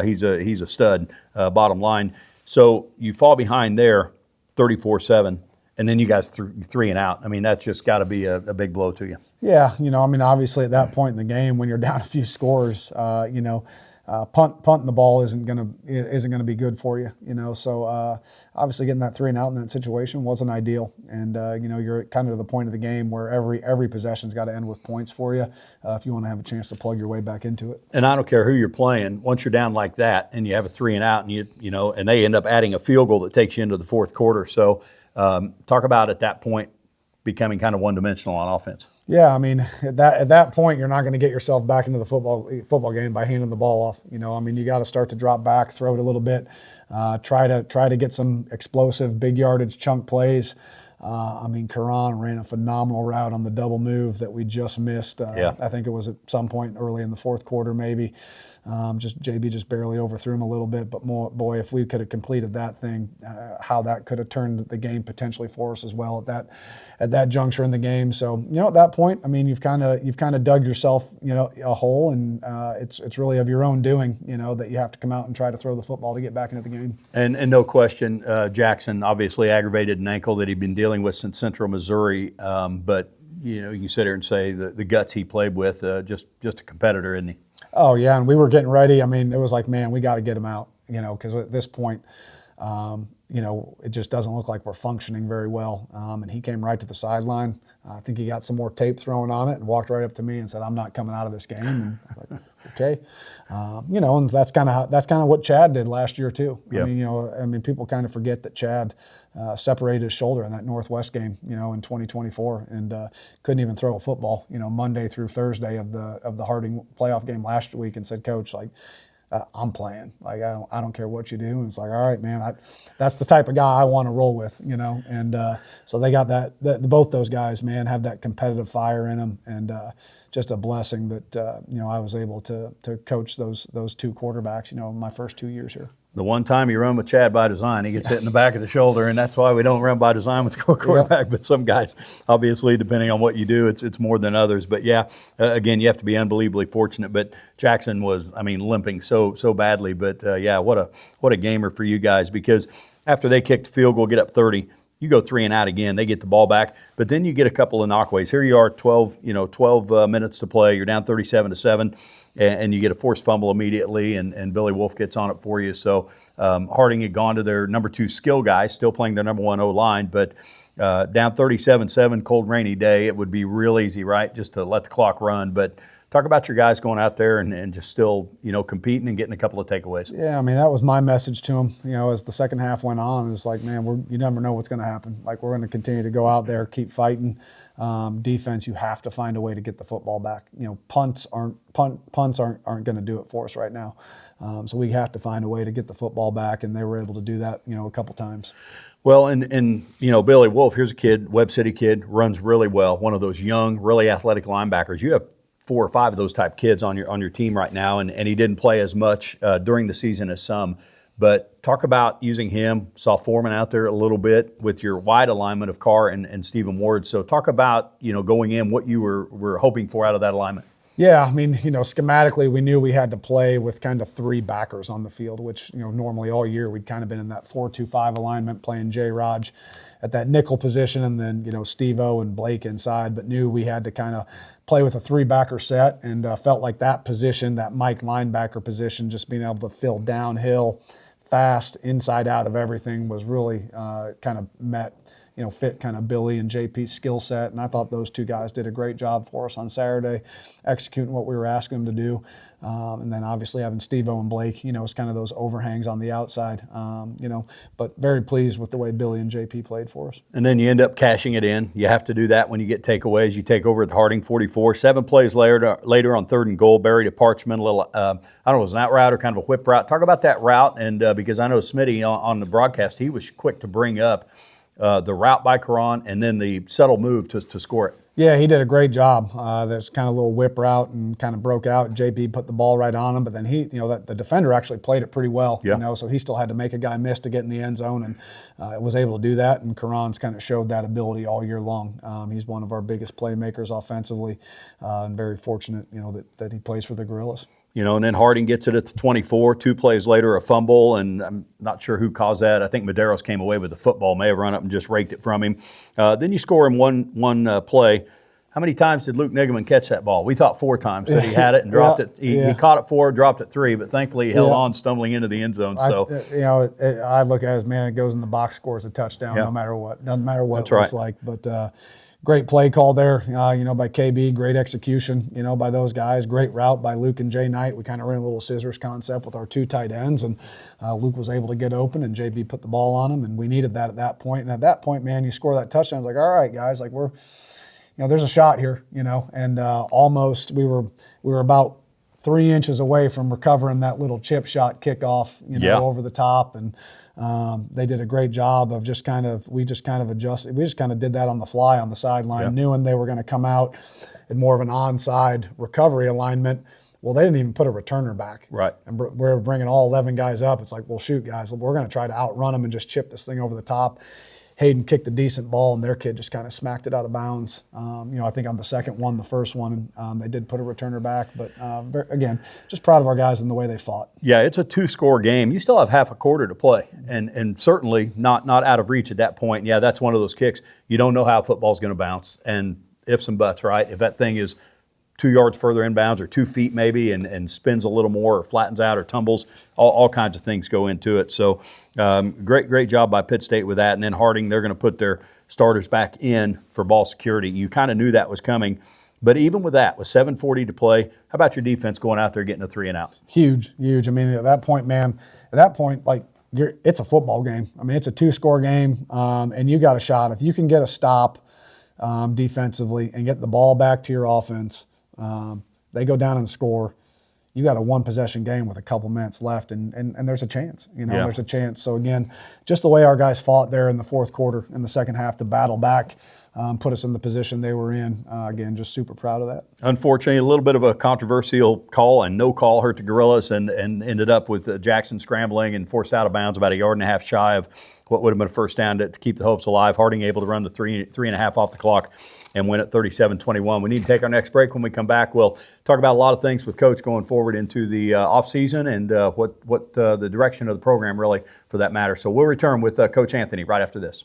he's a stud, bottom line. So you fall behind there 34-7. And then you guys three and out. I mean, that's just got to be a big blow to you. Yeah, obviously at that point in the game when you're down a few scores, punting the ball isn't gonna be good for you. So obviously getting that 3 and out in that situation wasn't ideal. And you're kind of to the point of the game where every possession's got to end with points for you if you want to have a chance to plug your way back into it. And I don't care who you're playing. Once you're down like that and you have a 3 and out, and and they end up adding a field goal that takes you into the fourth quarter. So talk about at that point becoming kind of one-dimensional on offense. Yeah, I mean, at that point, you're not going to get yourself back into the football game by handing the ball off. You got to start to drop back, throw it a little bit, try to get some explosive, big yardage chunk plays. Karan ran a phenomenal route on the double move that we just missed. I think it was at some point early in the fourth quarter, maybe. JB just barely overthrew him a little bit, but boy, if we could have completed that thing, how that could have turned the game potentially for us as well at that juncture in the game. So at that point, you've kind of dug yourself a hole, and it's really of your own doing that you have to come out and try to throw the football to get back into the game. And no question, Jackson obviously aggravated an ankle that he'd been dealing with since Central Missouri, but you can sit here and say the guts he played with, just a competitor, isn't he? Oh, yeah, and we were getting ready. It was like, man, we got to get him out, because at this point, it just doesn't look like we're functioning very well. And he came right to the sideline. I think he got some more tape thrown on it and walked right up to me and said, "I'm not coming out of this game." And I'm like, okay, and that's kind of what Chad did last year too. Yeah. People kind of forget that Chad separated his shoulder in that Northwest game, in 2024, and couldn't even throw a football, Monday through Thursday of the Harding playoff game last week, and said, "Coach, I'm playing. I don't care what you do." And it's like, all right, man, that's the type of guy I want to roll with, And so they got that. Both those guys, man, have that competitive fire in them, and just a blessing that I was able to coach those two quarterbacks, my first 2 years here. The one time you run with Chad by design, he gets hit in the back of the shoulder, and that's why we don't run by design with the quarterback. Yep. But some guys, obviously, depending on what you do, it's more than others. But yeah, again, you have to be unbelievably fortunate. But Jackson was, limping so badly. But yeah, what a gamer for you guys, because after they kicked the field goal, get up 30. You go 3 and out again. They get the ball back, but then you get a couple of knockways. Here you are, 12 minutes to play. You're down 37-7, and you get a forced fumble immediately, and Billy Wolf gets on it for you. So Harding had gone to their number 2 skill guy, still playing their number 1 O-line, but down 37-7, cold, rainy day. It would be real easy, right, just to let the clock run. But talk about your guys going out there and just still, competing and getting a couple of takeaways. Yeah, that was my message to them, as the second half went on. It's like, man, you never know what's going to happen. Like, we're going to continue to go out there, keep fighting. Defense, you have to find a way to get the football back. Punts aren't going to do it for us right now. So we have to find a way to get the football back, and they were able to do that, a couple times. Well, and Billy Wolf, here's a kid, Webb City kid, runs really well. One of those young, really athletic linebackers. You have 4 or 5 of those type kids on your team right now, and he didn't play as much during the season as some. But talk about using him. Saw Foreman out there a little bit with your wide alignment of Carr and Stephen Ward. So talk about going in, what you were hoping for out of that alignment. Yeah, schematically we knew we had to play with kind of 3 backers on the field, which normally all year we'd kind of been in that 4-2-5 alignment, playing J. Raj at that nickel position, and then Steve-O and Blake inside, but knew we had to kind of play with a 3-backer set, and felt like that position, that Mike linebacker position, just being able to fill downhill, fast, inside out of everything, was really kind of met fit kind of Billy and JP's skill set. And I thought those two guys did a great job for us on Saturday, executing what we were asking them to do. And then obviously having Steve-O and Blake, it's kind of those overhangs on the outside, but very pleased with the way Billy and JP played for us. And then you end up cashing it in. You have to do that when you get takeaways. You take over at the Harding 44. 7 plays later on 3rd and goal, buried a Parchment, a little, I don't know, was an out route or kind of a whip route. Talk about that route, and because I know Smitty on the broadcast, he was quick to bring up the route by Karan and then the subtle move to score it. Yeah, he did a great job. There's kind of a little whip route and kind of broke out. JP put the ball right on him, but then the defender actually played it pretty well. Yeah. So he still had to make a guy miss to get in the end zone, and was able to do that. And Karan's kind of showed that ability all year long. He's one of our biggest playmakers offensively, and very fortunate, that he plays for the Gorillas. And then Harding gets it at the 24. 2 plays later, a fumble, and I'm not sure who caused that. I think Medeiros came away with the football, may have run up and just raked it from him. Then you score in one play. How many times did Luke Nigaman catch that ball? We thought 4 times that he had it and dropped it. He caught it 4, dropped it 3, but thankfully he held on, stumbling into the end zone. So I look at it as, man, it goes in the box, scores a touchdown, no matter what. Doesn't matter what That's it looks like. But great play call there, by KB. Great execution, by those guys. Great route by Luke and Jay Knight. We kind of ran a little scissors concept with our 2 tight ends, and Luke was able to get open, and JB put the ball on him, and we needed that at that point. And at that point, man, you score that touchdown. It's like, all right, guys, like we're, there's a shot here, and almost we were about 3 inches away from recovering that little chip shot kickoff, over the top, and they did a great job of we just kind of adjusted. We just kind of did that on the fly on the sideline, knowing they were going to come out in more of an onside recovery alignment. Well, they didn't even put a returner back. Right. And we're bringing all 11 guys up. It's like, well, shoot, guys, we're going to try to outrun them and just chip this thing over the top. Hayden kicked a decent ball, and their kid just kind of smacked it out of bounds. I think on the second one, the first one, they did put a returner back. But, again, just proud of our guys and the way they fought. Yeah, it's a 2-score game. You still have half a quarter to play, and certainly not out of reach at that point. Yeah, that's one of those kicks. You don't know how football's going to bounce, and ifs and buts, right? If that thing is 2 yards further inbounds or 2 feet maybe and spins a little more or flattens out or tumbles, all kinds of things go into it. So great job by Pitt State with that. And then Harding, they're going to put their starters back in for ball security. You kind of knew that was coming. But even with that, with 7:40 to play, how about your defense going out there getting a 3 and out? Huge. I mean, at that point, like, it's a football game. I mean, it's a 2-score game, and you got a shot. If you can get a stop defensively and get the ball back to your offense, they go down and score. You got a 1-possession game with a couple minutes left, and there's a chance. There's a chance. So again, just the way our guys fought there in the fourth quarter, in the second half, to battle back, put us in the position they were in. Again, just super proud of that. Unfortunately, a little bit of a controversial call, and no call hurt the Gorillas, and ended up with Jackson scrambling and forced out of bounds about 1.5 yards shy of what would have been a first down to keep the hopes alive. Harding able to run the 3.5 off the clock and win at 37-21. We need to take our next break. When we come back, we'll talk about a lot of things with Coach going forward into the offseason and what the direction of the program really, for that matter. So we'll return with Coach Anthony right after this.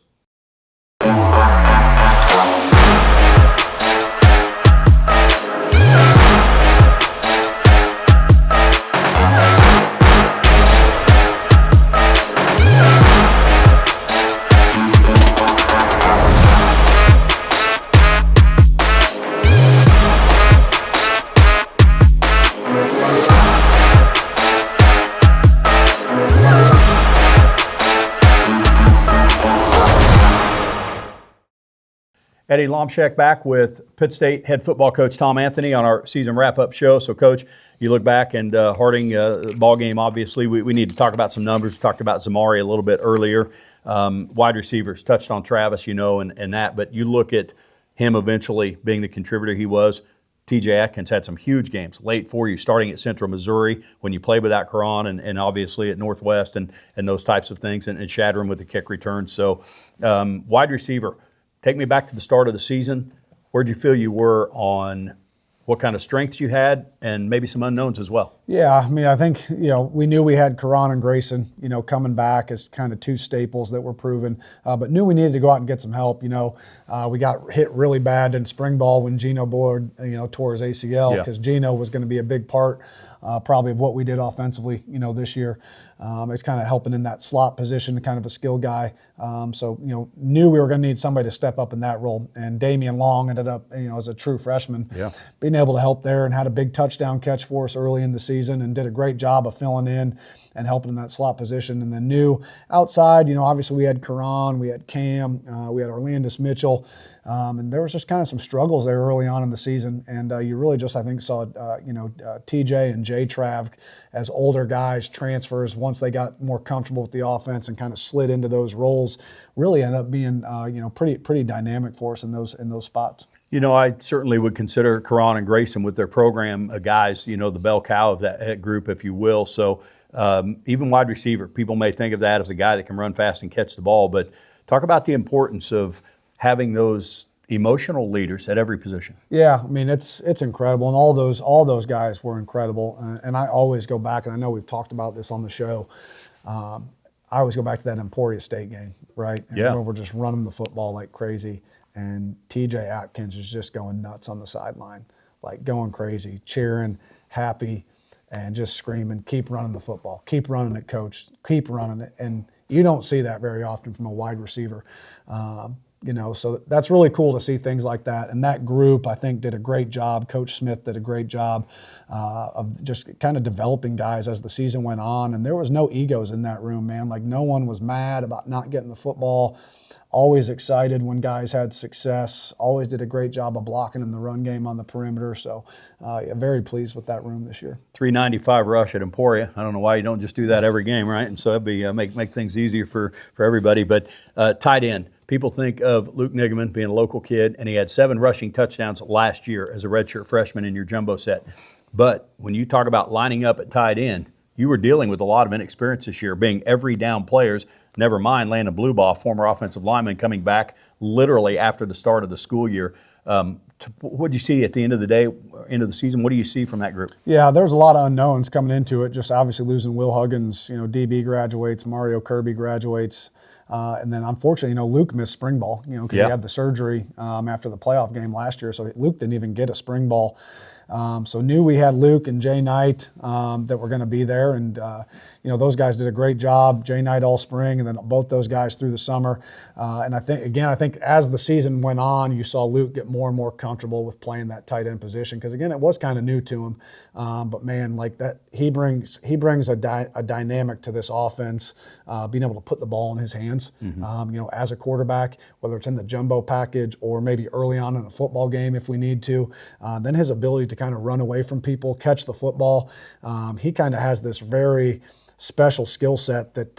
Eddie Lomshek back with Pitt State head football coach Tom Anthony on our season wrap-up show. So, Coach, you look back and Harding ball game, obviously, we need to talk about some numbers. We talked about Zamari a little bit earlier. Wide receivers, touched on Travis, and that. But you look at him eventually being the contributor he was. TJ Atkins had some huge games late for you, starting at Central Missouri when you played without Karan, and obviously at Northwest and those types of things, and Shadron with the kick return. So, wide receiver. Take me back to the start of the season. Where'd you feel you were on what kind of strengths you had and maybe some unknowns as well? Yeah, I mean, I think, we knew we had Karan and Grayson, coming back as kind of 2 staples that were proven, but knew we needed to go out and get some help. We got hit really bad in spring ball when Gino Board, tore his ACL, because Gino was going to be a big part probably of what we did offensively, this year. He's kind of helping in that slot position, kind of a skill guy. So, knew we were going to need somebody to step up in that role. And Damian Long ended up, as a true freshman, being able to help there and had a big touchdown catch for us early in the season and did a great job of filling in and helping in that slot position. And then new outside, obviously we had Karan, we had Cam, we had Orlandis Mitchell, and there was just kind of some struggles there early on in the season. And you really just, I think, saw, TJ and J Trav as older guys, transfers, once they got more comfortable with the offense and kind of slid into those roles, really ended up being, pretty dynamic for us in those spots. I certainly would consider Karan and Grayson with their program guys, the bell cow of that group, if you will. So even wide receiver, people may think of that as a guy that can run fast and catch the ball, but talk about the importance of having those emotional leaders at every position. Yeah, it's incredible, and all those guys were incredible. And I always go back, and I know we've talked about this on the show. I always go back to that Emporia State game, right? And where we're just running the football like crazy, and TJ Atkins is just going nuts on the sideline, like going crazy, cheering, happy, and just screaming, "Keep running the football, keep running it, coach, keep running it." And you don't see that very often from a wide receiver. So that's really cool to see things like that. And that group, I think, did a great job. Coach Smith did a great job of just kind of developing guys as the season went on. And there was no egos in that room, man. Like, no one was mad about not getting the football. Always excited when guys had success. Always did a great job of blocking in the run game on the perimeter. So very pleased with that room this year. 395 rush at Emporia. I don't know why you don't just do that every game, right? And so that'd be make things easier for everybody. But tight end. People think of Luke Nigaman being a local kid, and he had 7 rushing touchdowns last year as a redshirt freshman in your jumbo set. But when you talk about lining up at tight end, you were dealing with a lot of inexperience this year, being every down players, never mind Landon Bluebaugh, former offensive lineman, coming back literally after the start of the school year. What did you see at the end of the day, end of the season? What do you see from that group? Yeah, there's a lot of unknowns coming into it, just obviously losing Will Huggins, DB graduates, Mario Kirby graduates. And then, unfortunately, Luke missed spring ball, because he had the surgery after the playoff game last year. So Luke didn't even get a spring ball. So knew we had Luke and Jay Knight that were going to be there. And, those guys did a great job. Jay Knight all spring, and then both those guys through the summer. And I think as the season went on, you saw Luke get more and more comfortable with playing that tight end position. Because, again, it was kind of new to him. But, man, like that, he brings a dynamic to this offense, being able to put the ball in his hands, as a quarterback, whether it's in the jumbo package or maybe early on in a football game if we need to. Then his ability to kind of run away from people, catch the football. He kind of has this very special skill set that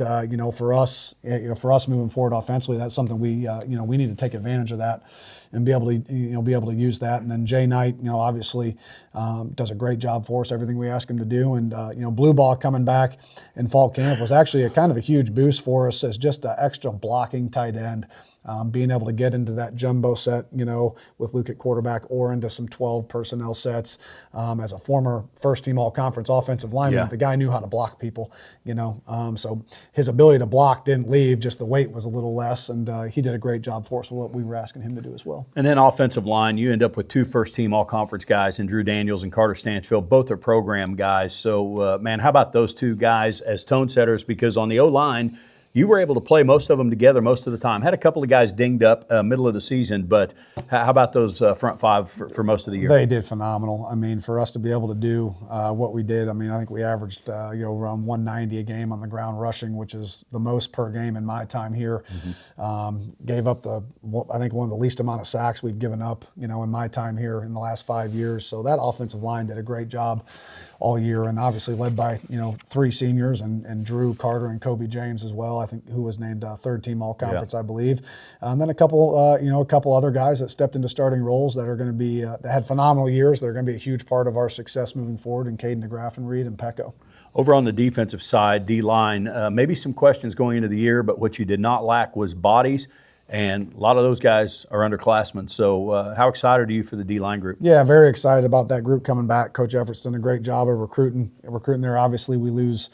for us moving forward offensively, that's something we need to take advantage of that and be able to use that. And then Jay Knight, obviously does a great job for us, everything we ask him to do. And Bluebaugh coming back in fall camp was actually a kind of a huge boost for us as just an extra blocking tight end. Being able to get into that jumbo set, with Luke at quarterback, or into some 12 personnel sets. As a former first-team all-conference offensive lineman, the guy knew how to block people, So his ability to block didn't leave, just the weight was a little less, and he did a great job for us with what we were asking him to do as well. And then offensive line, you end up with 2 first-team all-conference guys in Drew Daniels and Carter Stansfield. Both are program guys. So, man, how about those 2 guys as tone setters? Because on the O-line, you were able to play most of them together most of the time. Had a couple of guys dinged up middle of the season, but how about those front 5 for most of the year? They did phenomenal. For us to be able to do what we did, I think we averaged around 190 a game on the ground rushing, which is the most per game in my time here. Gave up I think one of the least amount of sacks we've given up, in my time here in the last 5 years. So that offensive line did a great job all year, and obviously led by 3 seniors and Drew, Carter, and Kobe James as well. I think who was named 3rd team all conference, I believe. And then a couple other guys that stepped into starting roles that are going to be that had phenomenal years. They're going to be a huge part of our success moving forward. In Caden DeGraff and Reed and Pecco. Over on the defensive side, D-line, maybe some questions going into the year, but what you did not lack was bodies. And a lot of those guys are underclassmen. So how excited are you for the D-line group? Yeah, very excited about that group coming back. Coach Everett's done a great job of recruiting there. Obviously, we lose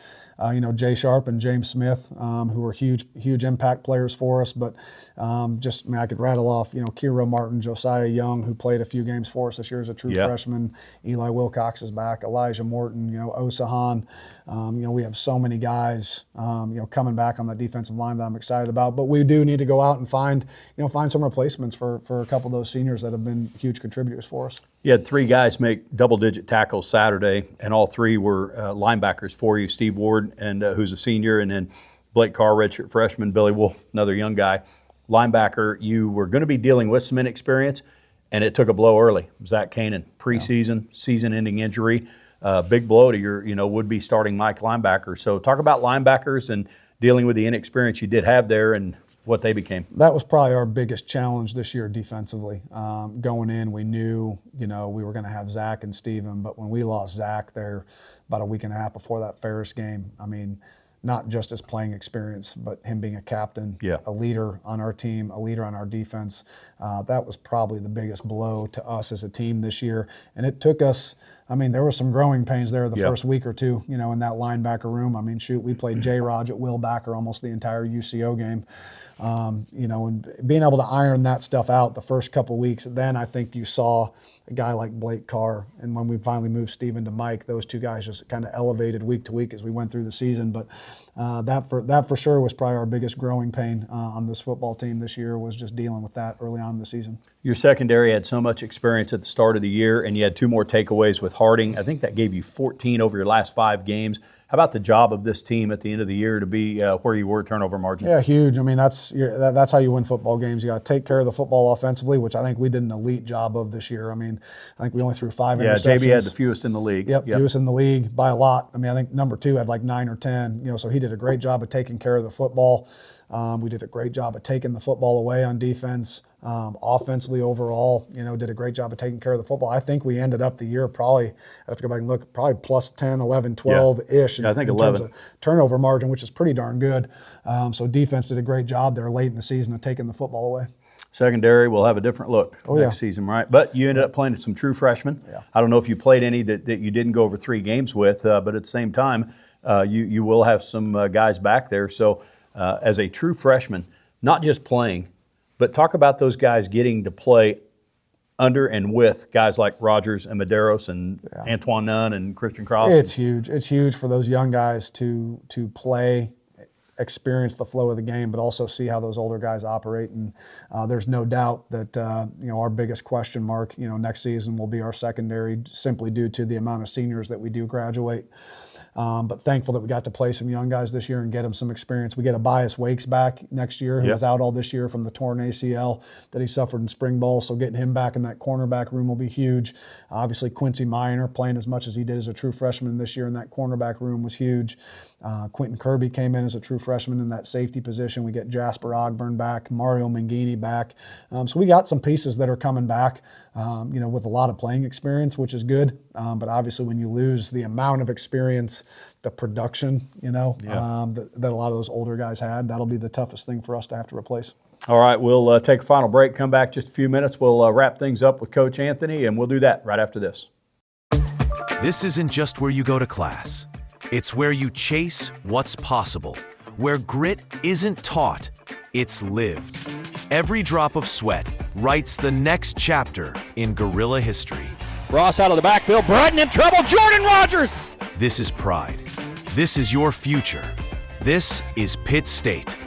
Jay Sharp and James Smith, who were huge impact players for us. But I could rattle off, Kiro Martin, Josiah Young, who played a few games for us this year as a true freshman. Eli Wilcox is back. Elijah Morton, Osahan. We have so many guys, coming back on that defensive line that I'm excited about. But we do need to go out and find some replacements for a couple of those seniors that have been huge contributors for us. You had 3 guys make double-digit tackles Saturday, and all 3 were linebackers for you. Steve Ward, and who's a senior, and then Blake Carr, redshirt freshman. Billy Wolf, another young guy. Linebacker, you were going to be dealing with some inexperience, and it took a blow early. Zach Kanan, preseason, season-ending injury. Big blow to your would-be starting Mike linebacker. So talk about linebackers and dealing with the inexperience you did have there and what they became. That was probably our biggest challenge this year defensively. Going in, we knew, we were going to have Zach and Steven, but when we lost Zach there about a week and a half before that Ferris game, not just his playing experience, but him being a captain, a leader on our team, a leader on our defense, that was probably the biggest blow to us as a team this year. And it took us, there were some growing pains there the first week or two, in that linebacker room. We played J-Rod at Will Backer almost the entire UCO game. And being able to iron that stuff out the first couple weeks, then I think you saw a guy like Blake Carr, and when we finally moved Steven to Mike, those 2 guys just kind of elevated week to week as we went through the season. But that for sure was probably our biggest growing pain on this football team this year, was just dealing with that early on in the season. Your secondary had so much experience at the start of the year, and you had 2 more takeaways with Harding. I think that gave you 14 over your last 5 games. How about the job of this team at the end of the year to be where you were turnover margin? Yeah, huge. That's how you win football games. You got to take care of the football offensively, which I think we did an elite job of this year. I think we only threw 5 interceptions. Yeah, JB had the fewest in the league. Yep, fewest in the league by a lot. I think number 2 had like 9 or 10. So he did a great job of taking care of the football. We did a great job of taking the football away on defense. Offensively overall, did a great job of taking care of the football. I think we ended up the year probably, I have to go back and look, probably plus 10, 11, 12-ish I think in 11. terms of turnover margin, which is pretty darn good. So defense did a great job there late in the season of taking the football away. Secondary will have a different look next season, right? But you ended up playing some true freshmen. Yeah. I don't know if you played any that you didn't go over 3 games with, but at the same time, you will have some guys back there. So as a true freshman, not just playing, but talk about those guys getting to play under and with guys like Rogers and Medeiros and Antoine Nunn and Christian Cross. It's huge. It's huge for those young guys to play, experience the flow of the game, but also see how those older guys operate. And there's no doubt that our biggest question mark next season will be our secondary, simply due to the amount of seniors that we do graduate. But thankful that we got to play some young guys this year and get them some experience. We get Abias Wakes back next year, who was out all this year from the torn ACL that he suffered in spring ball. So getting him back in that cornerback room will be huge. Obviously, Quincy Minor playing as much as he did as a true freshman this year in that cornerback room was huge. Quentin Kirby came in as a true freshman in that safety position. We get Jasper Ogburn back, Mario Mangini back. So we got some pieces that are coming back, with a lot of playing experience, which is good. But obviously when you lose the amount of experience, the production, that a lot of those older guys had, that'll be the toughest thing for us to have to replace. All right, we'll take a final break, come back just a few minutes. We'll wrap things up with Coach Anthony, and we'll do that right after this. This isn't just where you go to class. It's where you chase what's possible, where grit isn't taught, it's lived. Every drop of sweat writes the next chapter in guerrilla history. Ross out of the backfield, Brighton in trouble, Jordan Rogers! This is pride. This is your future. This is Pitt State.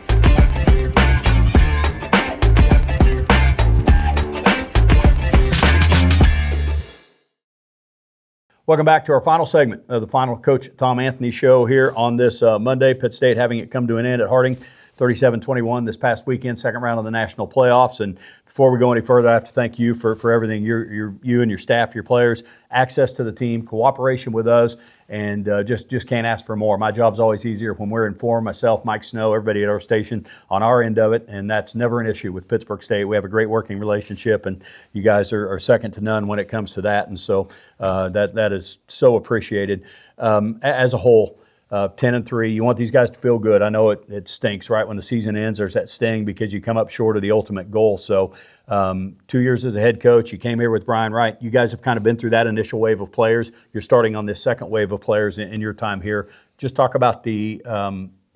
Welcome back to our final segment of the final Coach Tom Anthony show here on this Monday. Pitt State having it come to an end at Harding, 37-21 this past weekend, second round of the national playoffs. And before we go any further, I have to thank you for everything, you and your staff, your players, access to the team, cooperation with us, and just can't ask for more. My job's always easier when we're informed, myself, Mike Snow, everybody at our station on our end of it, and that's never an issue with Pittsburgh State. We have a great working relationship, and you guys are second to none when it comes to that, and so that is so appreciated. As a whole, 10-3, you want these guys to feel good. I know it stinks, right? When the season ends, there's that sting because you come up short of the ultimate goal. So 2 years as a head coach, you came here with Brian Wright. You guys have kind of been through that initial wave of players. You're starting on this second wave of players in your time here. just talk about the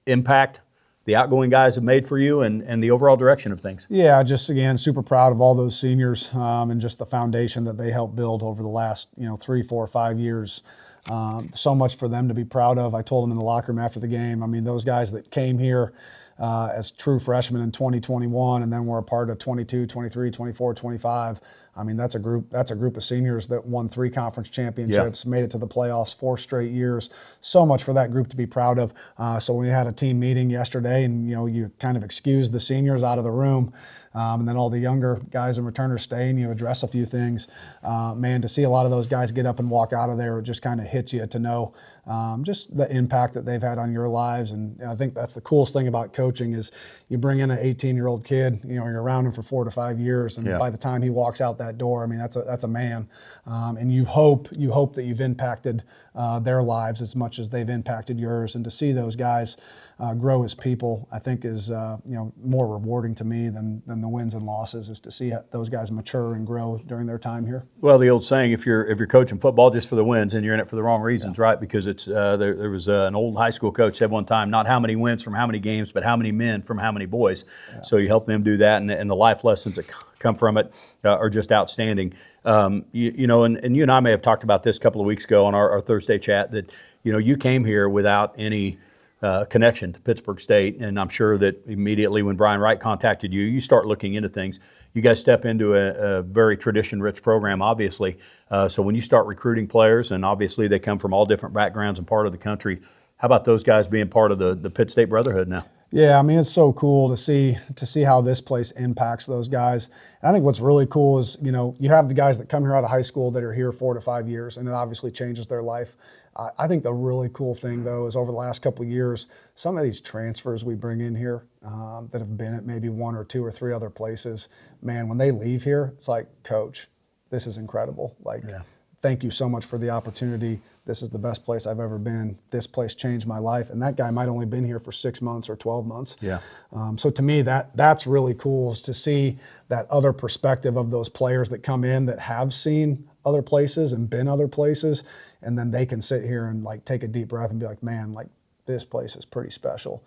impact the outgoing guys have made for you and the overall direction of things. Yeah, just again, super proud of all those seniors and just the foundation that they helped build over the last 3, 4, 5 years. So much for them to be proud of. I told them in the locker room after the game, I mean, those guys that came here as true freshmen in 2021 and then were a part of 22, 23, 24, 25. I mean, that's a group of seniors that won 3 conference championships, made it to the playoffs 4 straight years. So much for that group to be proud of. So we had a team meeting yesterday, and you kind of excused the seniors out of the room, and then all the younger guys and returners stay, and you address a few things. Man, to see a lot of those guys get up and walk out of there, it just kind of hits you to know just the impact that they've had on your lives. And I think that's the coolest thing about coaching is you bring in an 18-year-old kid, you're around him for 4 to 5 years, and by the time he walks out that door, I mean, that's a man. And you hope that you've impacted their lives as much as they've impacted yours. And to see those guys grow as people, I think is more rewarding to me than the wins and losses, is to see those guys mature and grow during their time here. Well, the old saying, if you're coaching football just for the wins, and you're in it for the wrong reasons, right? Because it's there was an old high school coach said one time, not how many wins from how many games, but how many men from how many boys. So you help them do that, and the life lessons that come from it are just outstanding. And you and I may have talked about this a couple of weeks ago on our Thursday chat that you came here without any connection to Pittsburgh State, and I'm sure that immediately when Brian Wright contacted you, you start looking into things. You guys step into a very tradition-rich program, obviously. So when you start recruiting players, and obviously they come from all different backgrounds and part of the country, how about those guys being part of the Pitt State Brotherhood now? Yeah, I mean, it's so cool to see how this place impacts those guys. And I think what's really cool is, you have the guys that come here out of high school that are here 4 to 5 years, and it obviously changes their life. I think the really cool thing, though, is over the last couple of years, some of these transfers we bring in here that have been at maybe 1 or 2 or 3 other places, man, when they leave here, it's like, Coach, this is incredible. Thank you so much for the opportunity. This is the best place I've ever been. This place changed my life. And that guy might only been here for 6 months or 12 months. Yeah. So to me, that's really cool, is to see that other perspective of those players that come in that have seen other places and been other places, and then they can sit here and take a deep breath and be like, man, this place is pretty special.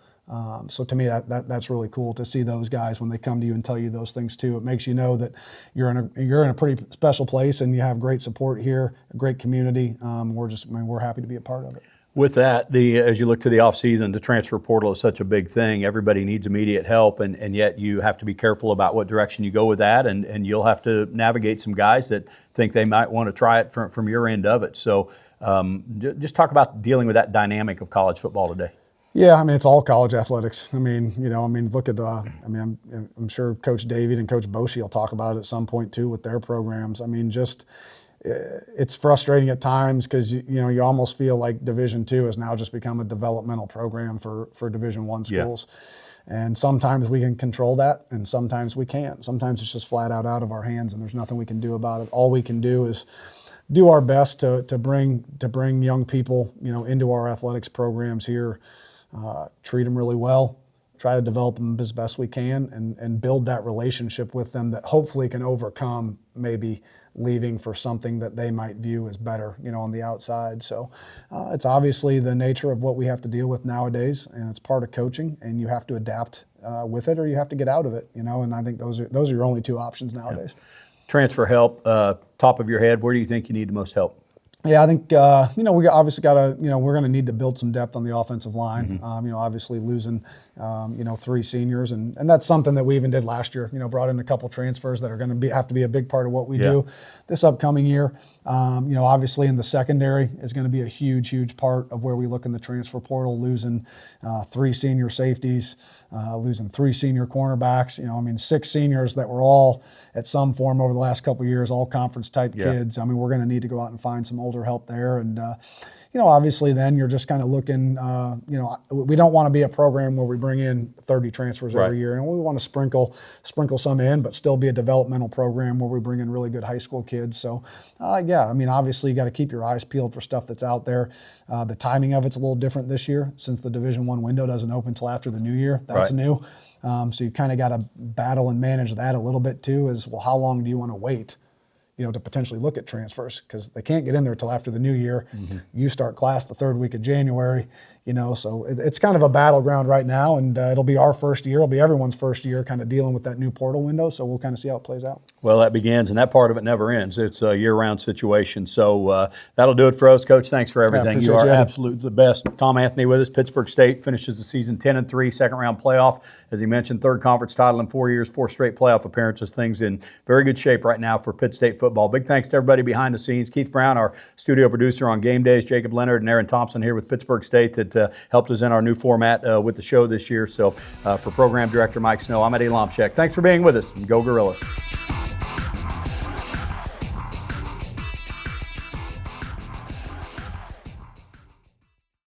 So to me, that's really cool to see those guys when they come to you and tell you those things too. It makes you know that you're in a pretty special place, and you have great support here, a great community. We're happy to be a part of it. With that, as you look to the offseason, the transfer portal is such a big thing. Everybody needs immediate help, and yet you have to be careful about what direction you go with that, and you'll have to navigate some guys that think they might want to try it from your end of it. So just talk about dealing with that dynamic of college football today. Yeah, I mean, it's all college athletics. Look at, I'm sure Coach Davied and Coach Boshi will talk about it at some point too with their programs. I mean, it's frustrating at times because you almost feel like Division II has now just become a developmental program for Division I schools. Yeah. And sometimes we can control that, and sometimes we can't. Sometimes it's just flat out of our hands, and there's nothing we can do about it. All we can do is do our best to bring young people into our athletics programs here. Treat them really well, try to develop them as best we can, and build that relationship with them that hopefully can overcome maybe leaving for something that they might view as better, on the outside. So it's obviously the nature of what we have to deal with nowadays, and it's part of coaching, and you have to adapt with it, or you have to get out of it, and I think those are your only 2 options nowadays. Yeah. Transfer help, top of your head, where do you think you need the most help? Yeah, I think, we obviously got to, we're going to need to build some depth on the offensive line. Mm-hmm. Obviously losing, 3 seniors. And that's something that we even did last year, brought in a couple transfers that are going to have to be a big part of what we do this upcoming year. Obviously in the secondary is going to be a huge, huge part of where we look in the transfer portal, losing 3 senior safeties, losing 3 senior cornerbacks, 6 seniors that were all at some form over the last couple of years, all conference type kids. We're going to need to go out and find some older help there. And, obviously then you're just kind of looking, we don't want to be a program where we bring in 30 transfers every year. And we want to sprinkle some in, but still be a developmental program where we bring in really good high school kids. So, obviously you got to keep your eyes peeled for stuff that's out there. The timing of it's a little different this year since the Division I window doesn't open until after the new year. That's new. So you kind of got to battle and manage that a little bit too, is, well, how long do you want to wait? To potentially look at transfers, because they can't get in there till after the new year. Mm-hmm. You start class the 3rd week of January. So it's kind of a battleground right now, and it'll be our first year. It'll be everyone's first year kind of dealing with that new portal window, so we'll kind of see how it plays out. Well, that begins, and that part of it never ends. It's a year-round situation. So that'll do it for us, Coach. Thanks for everything. You are absolutely the best. Tom Anthony with us. Pittsburgh State finishes the season 10-3, second-round playoff. As he mentioned, third conference title in 4 years, 4 straight playoff appearances. Things in very good shape right now for Pitt State football. Big thanks to everybody behind the scenes. Keith Brown, our studio producer on game days, Jacob Leonard and Aaron Thompson here with Pittsburgh State that helped us in our new format with the show this year. So for Program Director Mike Snow, I'm Eddie Lomshek. Thanks for being with us. Go Gorillas.